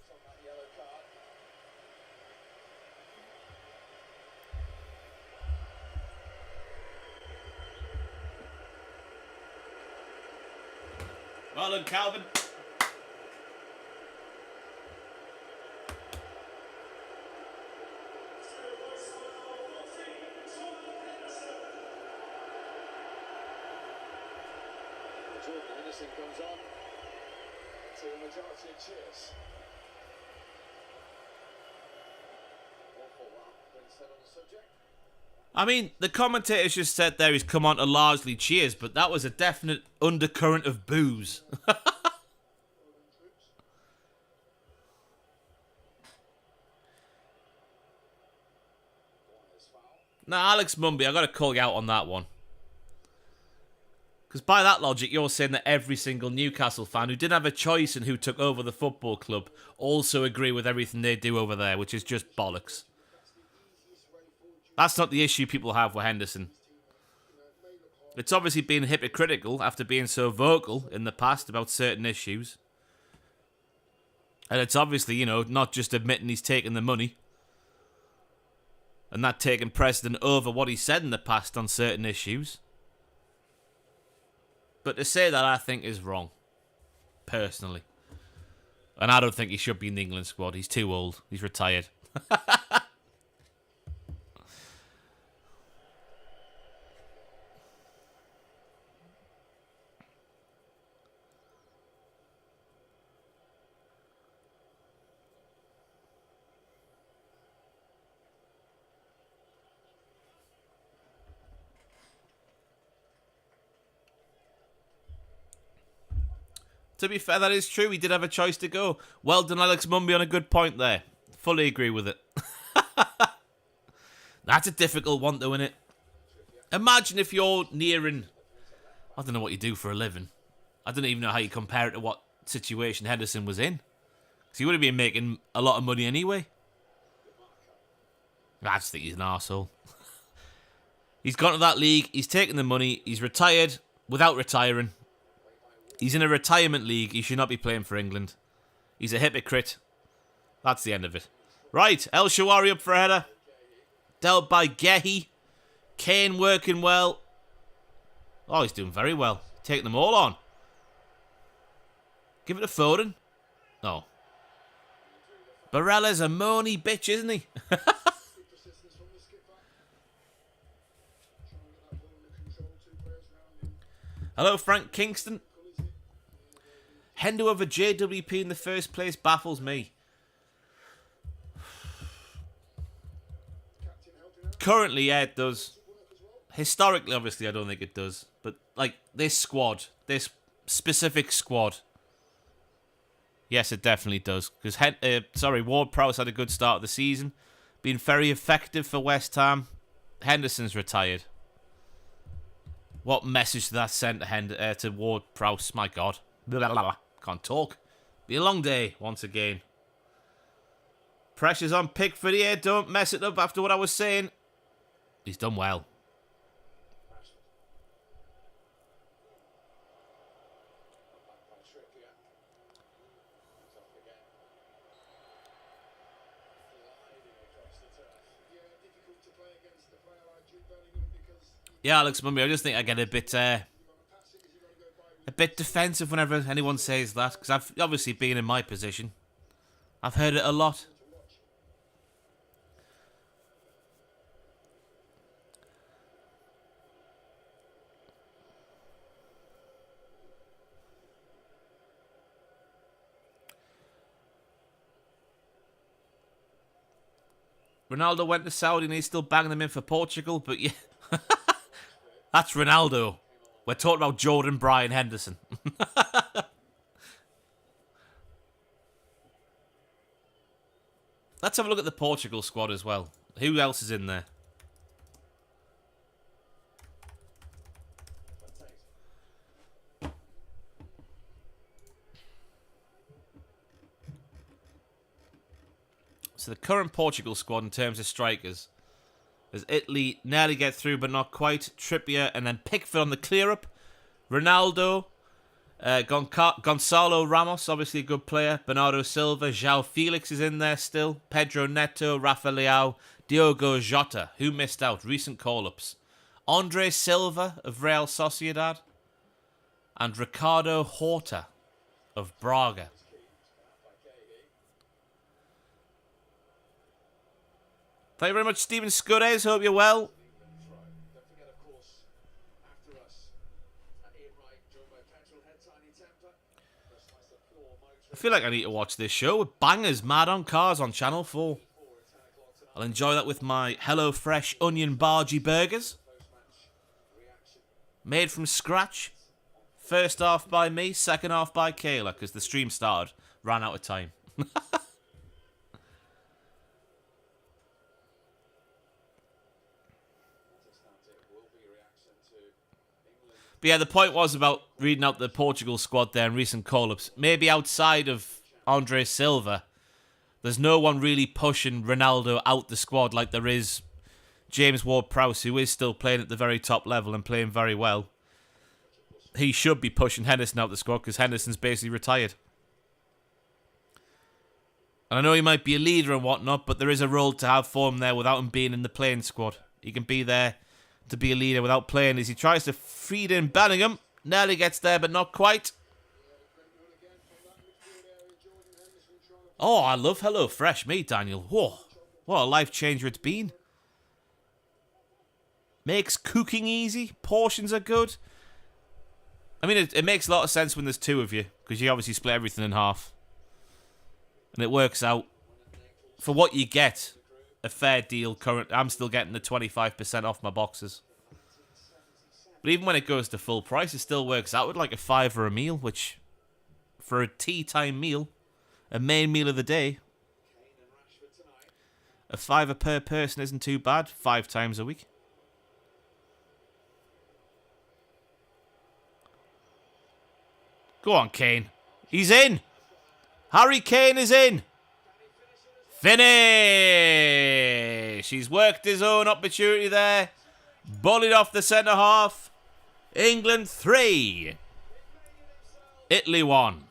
Well done, Calvin. Henderson comes on to the majority of cheers. I mean, the commentators just said there he's come on to largely cheers, but that was a definite undercurrent of boos. Now, Alex Mumby, I got to call you out on that one. Because by that logic, you're saying that every single Newcastle fan who didn't have a choice in who took over the football club also agree with everything they do over there, which is just bollocks. That's not the issue people have with Henderson. It's obviously been hypocritical after being so vocal in the past about certain issues. And it's obviously, you know, not just admitting he's taken the money and that taking precedent over what he said in the past on certain issues. But to say that, I think, is wrong. Personally. And I don't think he should be in the England squad. He's too old. He's retired. To be fair, that is true. He did have a choice to go. Well done, Alex Mumby, on a good point there. Fully agree with it. That's a difficult one, though, isn't it? Imagine if you're nearing... I don't know what you do for a living. I don't even know how you compare it to what situation Henderson was in. Because he would have been making a lot of money anyway. I just think he's an arsehole. He's gone to that league. He's taken the money. He's retired without retiring. He's in a retirement league. He should not be playing for England. He's a hypocrite. That's the end of it. Right, El Shawari up for a header. Dealt by Gehi. Kane working well. Oh, he's doing very well. Taking them all on. Give it to Foden. No. Barella's a moany bitch, isn't he? Hello, Frank Kingston. Hendo over JWP in the first place baffles me. Currently, yeah, it does. Historically, obviously, I don't think it does. But, like, this squad, this specific squad, yes, it definitely does. Because, Ward-Prowse had a good start of the season. Been very effective for West Ham. Henderson's retired. What message did that send to Ward-Prowse? My God. Blah, blah, blah. Can't talk. Be a long day once again. Pressure's on Pickford here. Don't mess it up after what I was saying. He's done well. Yeah, Alex Mumby, I just think I get a bit defensive whenever anyone says that, because I've obviously been in my position. I've heard it a lot. Ronaldo went to Saudi and he's still banging them in for Portugal, but yeah. That's Ronaldo. We're talking about Jordan Bryan Henderson. Let's have a look at the Portugal squad as well. Who else is in there? So the current Portugal squad in terms of strikers. As Italy nearly get through, but not quite. Trippier and then Pickford on the clear-up. Ronaldo. Gonzalo Ramos, obviously a good player. Bernardo Silva, João Felix is in there still. Pedro Neto, Rafa Leao, Diogo Jota, who missed out, recent call-ups. Andre Silva of Real Sociedad. And Ricardo Horta of Braga. Thank you very much, Stephen Scuddes. Hope you're well. I feel like I need to watch this show with bangers mad on cars on Channel 4. I'll enjoy that with my HelloFresh onion bargee burgers. Made from scratch. First half by me, second half by Kayla, because the stream started. Ran out of time. But yeah, the point was about reading out the Portugal squad there and recent call-ups. Maybe outside of Andre Silva, there's no one really pushing Ronaldo out the squad like there is James Ward-Prowse, who is still playing at the very top level and playing very well. He should be pushing Henderson out the squad because Henderson's basically retired. And I know he might be a leader and whatnot, but there is a role to have for him there without him being in the playing squad. He can be there to be a leader without playing as he tries to feed in Bellingham. Nearly gets there, but not quite. Oh, I love HelloFresh, me, Daniel. Whoa, what a life changer it's been. Makes cooking easy. Portions are good. I mean, it makes a lot of sense when there's two of you, because you obviously split everything in half. And it works out. For what you get, a fair deal. I'm still getting the 25% off my boxes. But even when it goes to full price, it still works out with like a £5 a meal, which, for a tea time meal, a main meal of the day, a £5 per person isn't too bad, 5 times a week. Go on, Kane. He's in. Harry Kane is in. Finish! He's worked his own opportunity there. Bullied off the centre half. England 3. Italy 1.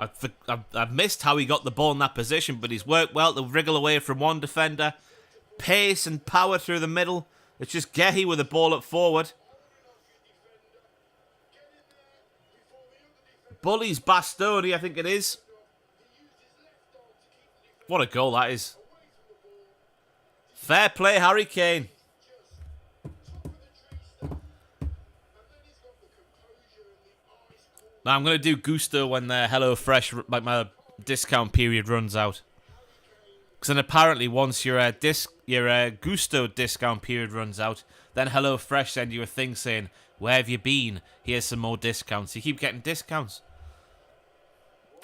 I've missed how he got the ball in that position, but he's worked well to wriggle away from one defender. Pace and power through the middle. It's just Gehi with the ball up forward. Bullies Bastoni, I think it is. What a goal that is. Fair play, Harry Kane. Now I'm going to do Gusto when the HelloFresh, like my discount period runs out. Because then apparently once your Gusto discount period runs out, then HelloFresh send you a thing saying, where have you been? Here's some more discounts. You keep getting discounts.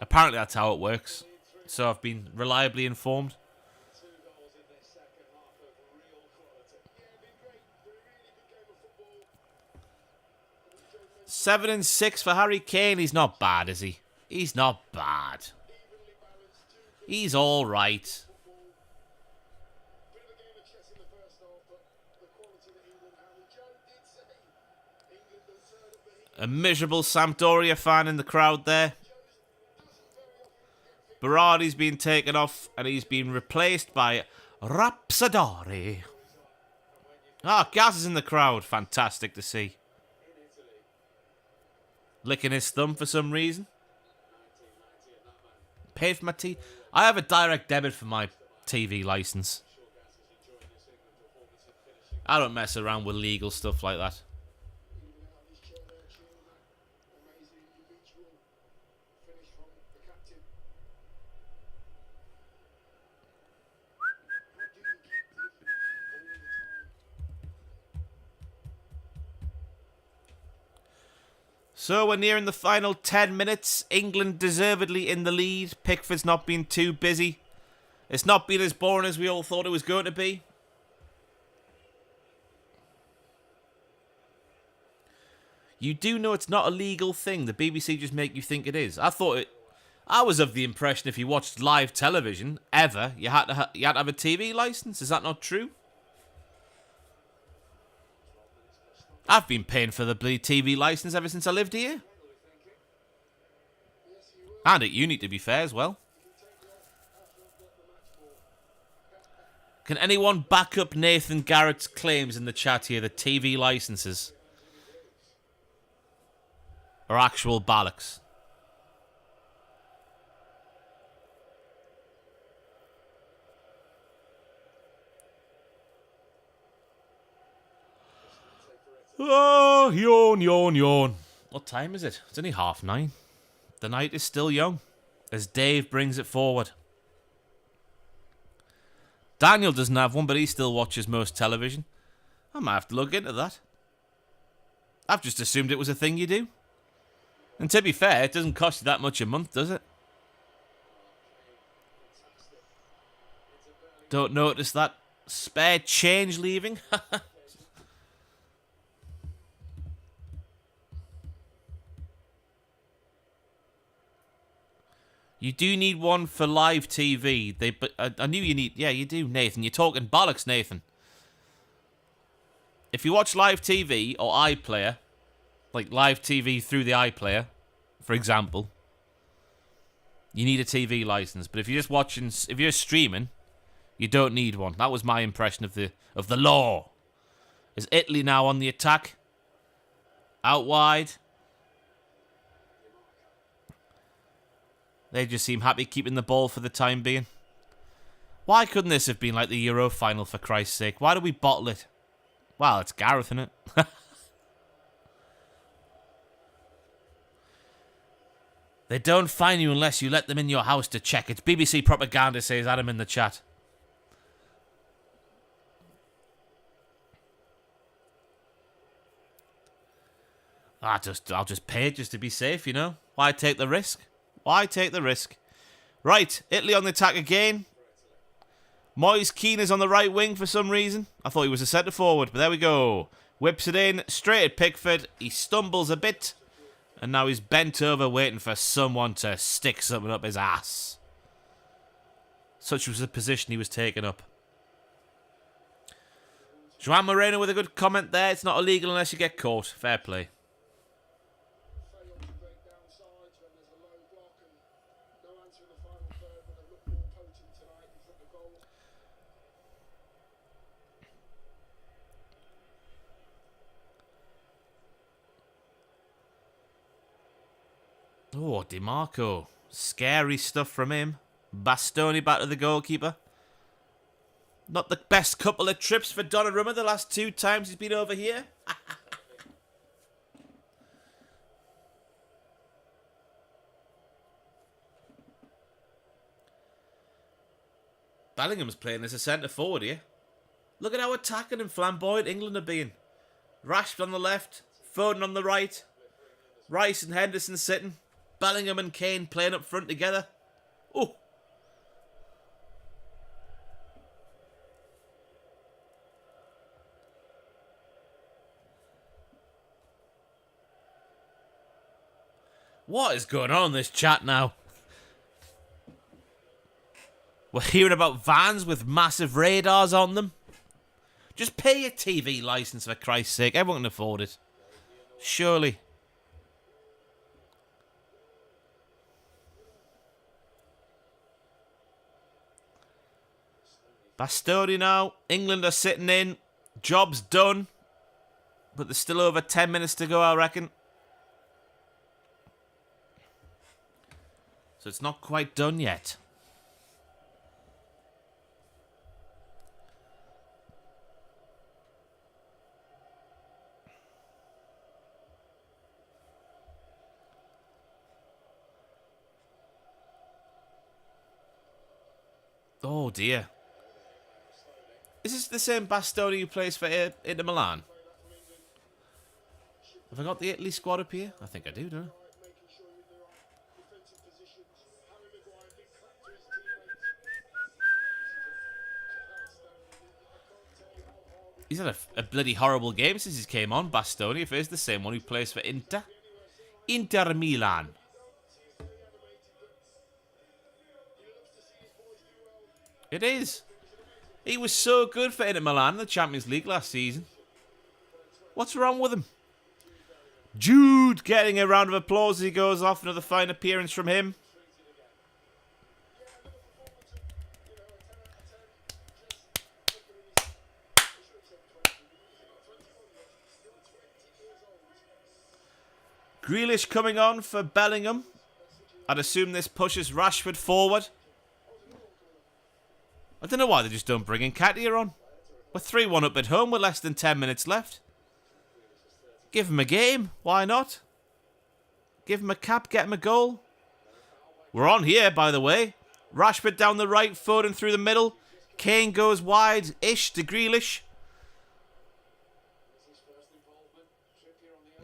Apparently that's how it works. So I've been reliably informed. 7 and 6 for Harry Kane. He's not bad, is he? He's not bad. He's all right. A miserable Sampdoria fan in the crowd there. Berardi's been taken off and he's been replaced by Rapsodori. Ah, Gaz is in the crowd. Fantastic to see. Licking his thumb for some reason. Paid for my TV. I have a direct debit for my TV license. I don't mess around with legal stuff like that. So we're nearing the final 10 minutes. England deservedly in the lead. Pickford's not been too busy. It's not been as boring as we all thought it was going to be. You do know it's not a legal thing. The BBC just make you think it is. I thought I was of the impression if you watched live television ever, you had to have a TV license. Is that not true? I've been paying for the bloody TV license ever since I lived here. And at uni, to be fair, as well. Can anyone back up Nathan Garrett's claims in the chat here that TV licenses are actual bollocks? Oh, yawn, yawn, yawn. What time is it? It's only 9:30. The night is still young, as Dave brings it forward. Daniel doesn't have one, but he still watches most television. I might have to look into that. I've just assumed it was a thing you do. And to be fair, it doesn't cost you that much a month, does it? Don't notice that spare change leaving? You do need one for live TV. But I knew you need... Yeah, you do, Nathan. You're talking bollocks, Nathan. If you watch live TV or iPlayer, like live TV through the iPlayer, for example, you need a TV license. But if you're just watching... If you're streaming, you don't need one. That was my impression of the law. Is Italy now on the attack? Out wide. They just seem happy keeping the ball for the time being. Why couldn't this have been like the Euro final, for Christ's sake? Why do we bottle it? Well, it's Gareth, isn't it? They don't fine you unless you let them in your house to check. It's BBC propaganda, says Adam in the chat. I'll just pay it just to be safe, you know? Why take the risk? Why take the risk? Right, Italy on the attack again. Moise Keane is on the right wing for some reason. I thought he was a centre forward, but there we go. Whips it in, straight at Pickford. He stumbles a bit. And now he's bent over waiting for someone to stick something up his ass. Such was the position he was taking up. Joan Moreno with a good comment there. It's not illegal unless you get caught. Fair play. Oh, DiMarco. Scary stuff from him. Bastoni back to the goalkeeper. Not the best couple of trips for Donnarumma the last 2 times he's been over here. Bellingham's playing as a centre forward here. Look at how attacking and flamboyant England are being. Rashford on the left. Foden on the right. Rice and Henderson sitting. Bellingham and Kane playing up front together. Oh. What is going on in this chat now? We're hearing about vans with massive radars on them. Just pay your TV license, for Christ's sake. Everyone can afford it. Surely. Bastoni now. England are sitting in. Job's done. But there's still over 10 minutes to go, I reckon. So it's not quite done yet. Oh dear. Is this the same Bastoni who plays for Inter Milan? Have I got the Italy squad up here? I think I do, don't I? He's had a bloody horrible game since he came on, Bastoni, if it is the same one who plays for Inter Milan. It is. He was so good for Inter Milan in the Champions League last season. What's wrong with him? Jude getting a round of applause as he goes off. Another fine appearance from him. Grealish coming on for Bellingham. I'd assume this pushes Rashford forward. I don't know why they just don't bring in Katia on. We're 3-1 up at home with less than 10 minutes left. Give him a game. Why not? Give him a cap, get him a goal. We're on here, by the way. Rashford down the right, Foden through the middle. Kane goes wide-ish to Grealish.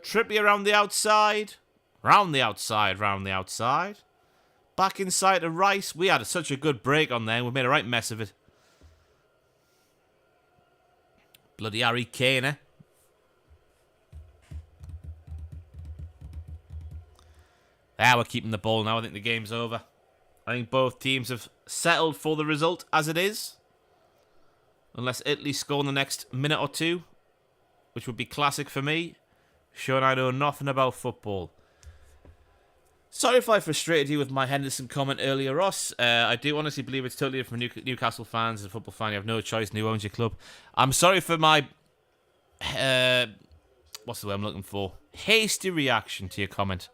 Trippier around the outside. Round the outside, round the outside. Back inside to Rice. We had such a good break on there. We made a right mess of it. Bloody Harry Kane, eh? There, we're keeping the ball now. I think the game's over. I think both teams have settled for the result as it is. Unless Italy score in the next minute or two. Which would be classic for me. Showing I know nothing about football. Sorry if I frustrated you with my Henderson comment earlier, Ross. I do honestly believe it's totally different from Newcastle fans. As a football fan, you have no choice and who owns your club. I'm sorry for my... what's the word I'm looking for? Hasty reaction to your comment.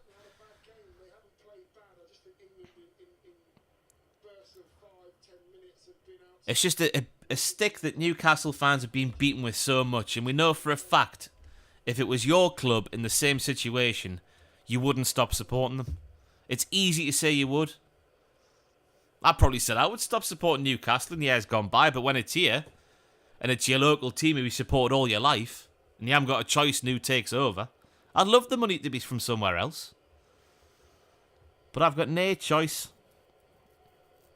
It's just a stick that Newcastle fans have been beaten with so much. And we know for a fact, if it was your club in the same situation, you wouldn't stop supporting them. It's easy to say you would. I probably said I would stop supporting Newcastle in the years gone by, but when it's here, and it's your local team who you supported all your life, and you haven't got a choice and who takes over, I'd love the money to be from somewhere else. But I've got no choice.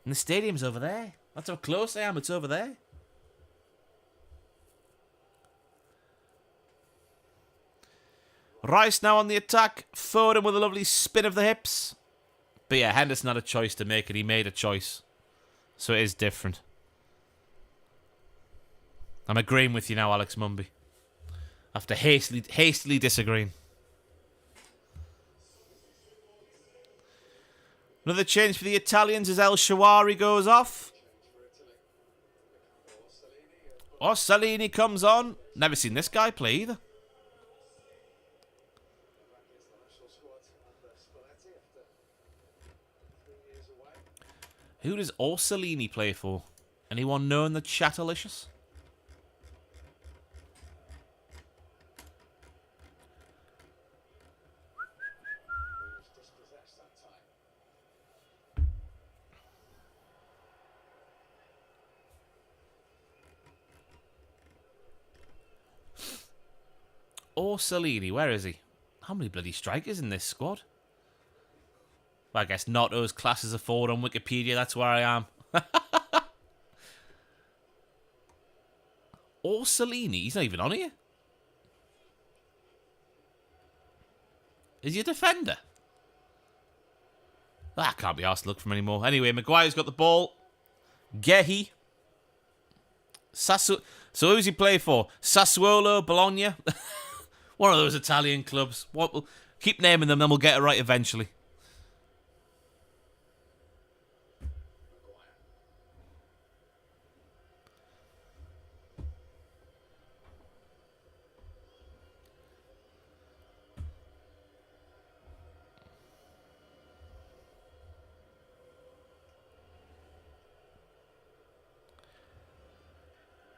And the stadium's over there. That's how close I am, it's over there. Rice now on the attack. Foden with a lovely spin of the hips. But yeah, Henderson had a choice to make and he made a choice. So it is different. I'm agreeing with you now, Alex Mumby. After hastily disagreeing. Another change for the Italians as El Shawari goes off. Orsolini comes on. Never seen this guy play either. Who does Orsolini play for? Anyone know in the Chatalicious? Orsolini, where is he? How many bloody strikers in this squad? Well, I guess Notto's class as a forward on Wikipedia, that's where I am. Orsolini, he's not even on here. Is he a defender? I can't be asked to look for him anymore. Anyway, Maguire's got the ball. Gehi. So who's he play for? Sassuolo, Bologna? One of those Italian clubs. We'll keep naming them, then we'll get it right eventually.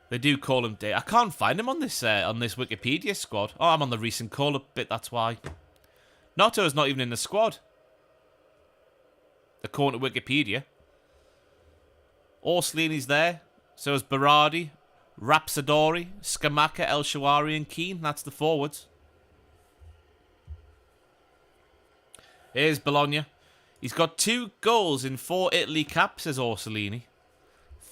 They do call him Day. I can't find him on this Wikipedia squad. Oh, I'm on the recent call-up bit, that's why. Notto's not even in the squad. According to Wikipedia. Orsolini's there. So is Berardi, Rapsodori, Scamacca, El Shawari and Keane. That's the forwards. Here's Bologna. He's got 2 goals in 4 Italy caps, says Orsolini.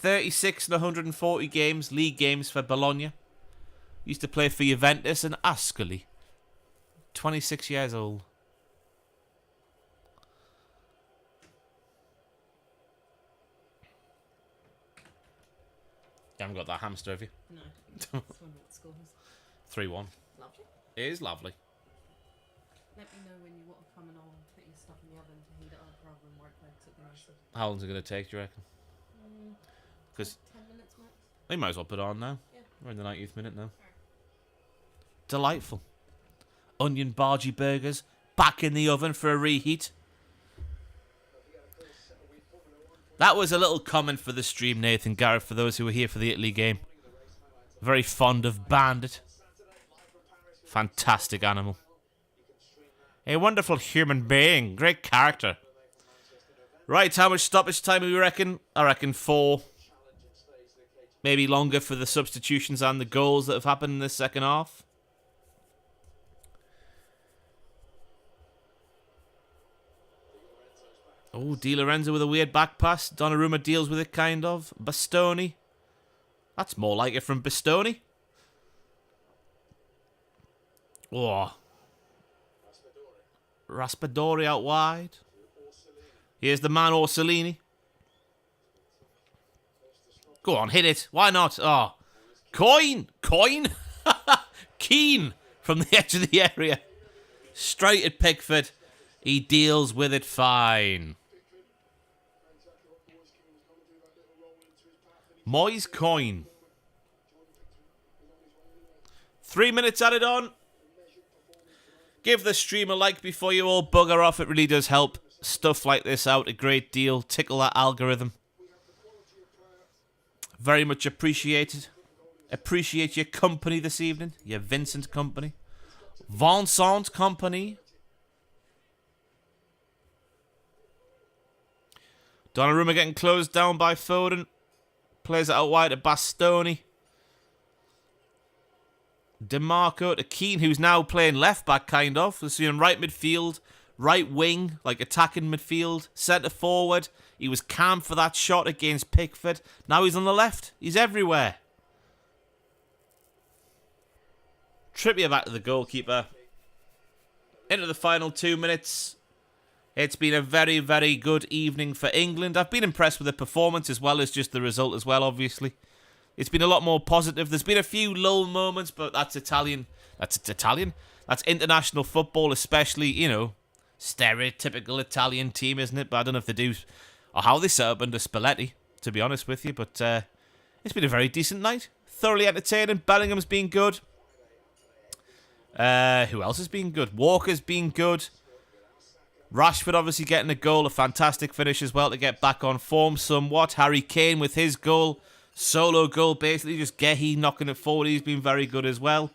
36 and 140 games, league games for Bologna. Used to play for Juventus and Ascoli. 26 years old. haven't got that hamster, have you? No. Just wonder what the score is. 3-1. Lovely. It is lovely. Let me know when you want to come and I'll put your stuff in the oven to heat it up rather than microwave because it'll be nicer. How long's it going to take, do you reckon? Because 10 minutes max. we might as well put it on now. Yeah. We're in the 90th minute now. Delightful. Onion bargee burgers back in the oven for a reheat. That was a little comment for the stream, Nathan Garrett, for those who were here for the Italy game. Very fond of Bandit. Fantastic animal. A wonderful human being. Great character. Right, how much stoppage time do we reckon? I reckon 4. Maybe longer for the substitutions and the goals that have happened in the second half. Oh, Di Lorenzo with a weird back pass. Donnarumma deals with it, kind of. Bastoni. That's more like it from Bastoni. Oh. Raspadori out wide. Here's the man Orsolini. Go on, hit it. Why not? Oh. Coin. Keane from the edge of the area. Straight at Pickford. He deals with it fine. Moyes coin. 3 minutes added on. Give the stream a like before you all bugger off. It really does help stuff like this out a great deal. Tickle that algorithm. Very much appreciated. Appreciate your company this evening. Your Vincent company. Vincent company. Donnarumma getting closed down by Foden. Plays it out wide to Bastoni. DeMarco to Keane, who's now playing left back, kind of. We're seeing right midfield, right wing, like attacking midfield, centre forward. He was calm for that shot against Pickford. Now he's on the left. He's everywhere. Trippier back to the goalkeeper. Into the final 2 minutes. It's been a very, very good evening for England. I've been impressed with the performance as well as just the result as well, obviously. It's been a lot more positive. There's been a few lull moments, but that's Italian. That's Italian. That's international football, especially, you know, stereotypical Italian team, isn't it? But I don't know if they do, or how they set up under Spalletti, to be honest with you. But it's been a very decent night. Thoroughly entertaining. Bellingham's been good. Who else has been good? Walker's been good. Rashford obviously getting a goal, a fantastic finish as well to get back on form somewhat. Harry Kane with his goal, solo goal basically, just Gehi knocking it forward. He's been very good as well.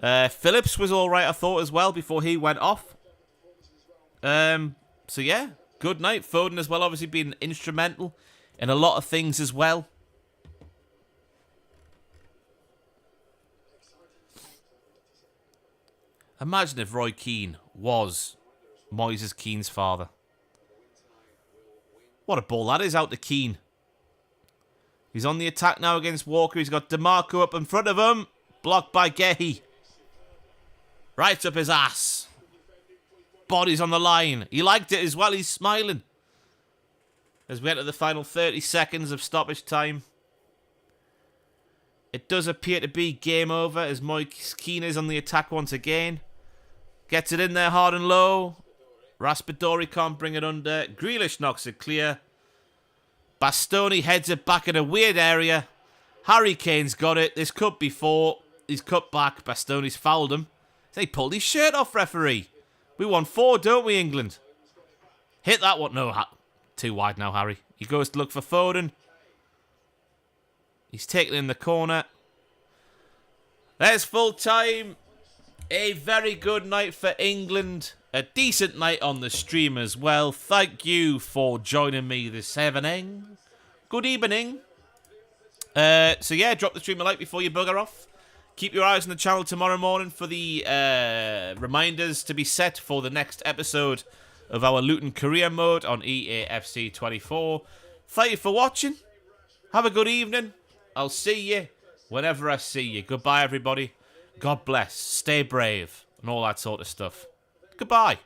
Phillips was alright I thought as well before he went off. So yeah, good night. Foden as well obviously been instrumental in a lot of things as well. Imagine if Roy Keane was Moises Keane's father. What a ball that is out to Keane. He's on the attack now against Walker. He's got DeMarco up in front of him. Blocked by Gehi. Right up his ass. Body's on the line. He liked it as well. He's smiling. As we enter the final 30 seconds of stoppage time. It does appear to be game over as Moises Keane is on the attack once again. Gets it in there hard and low. Raspadori can't bring it under. Grealish knocks it clear. Bastoni heads it back in a weird area. Harry Kane's got it. This could be 4. He's cut back. Bastoni's fouled him. They pulled his shirt off, referee. We won 4, don't we, England? Hit that one. No, too wide now, Harry. He goes to look for Foden. He's taken in the corner. There's full time. A very good night for England. A decent night on the stream as well. Thank you for joining me this evening. Good evening. So yeah, drop the stream a like before you bugger off. Keep your eyes on the channel tomorrow morning for the reminders to be set for the next episode of our Luton Career Mode on EAFC 24. Thank you for watching. Have a good evening. I'll see you whenever I see you. Goodbye, everybody. God bless. Stay brave. And all that sort of stuff. Goodbye.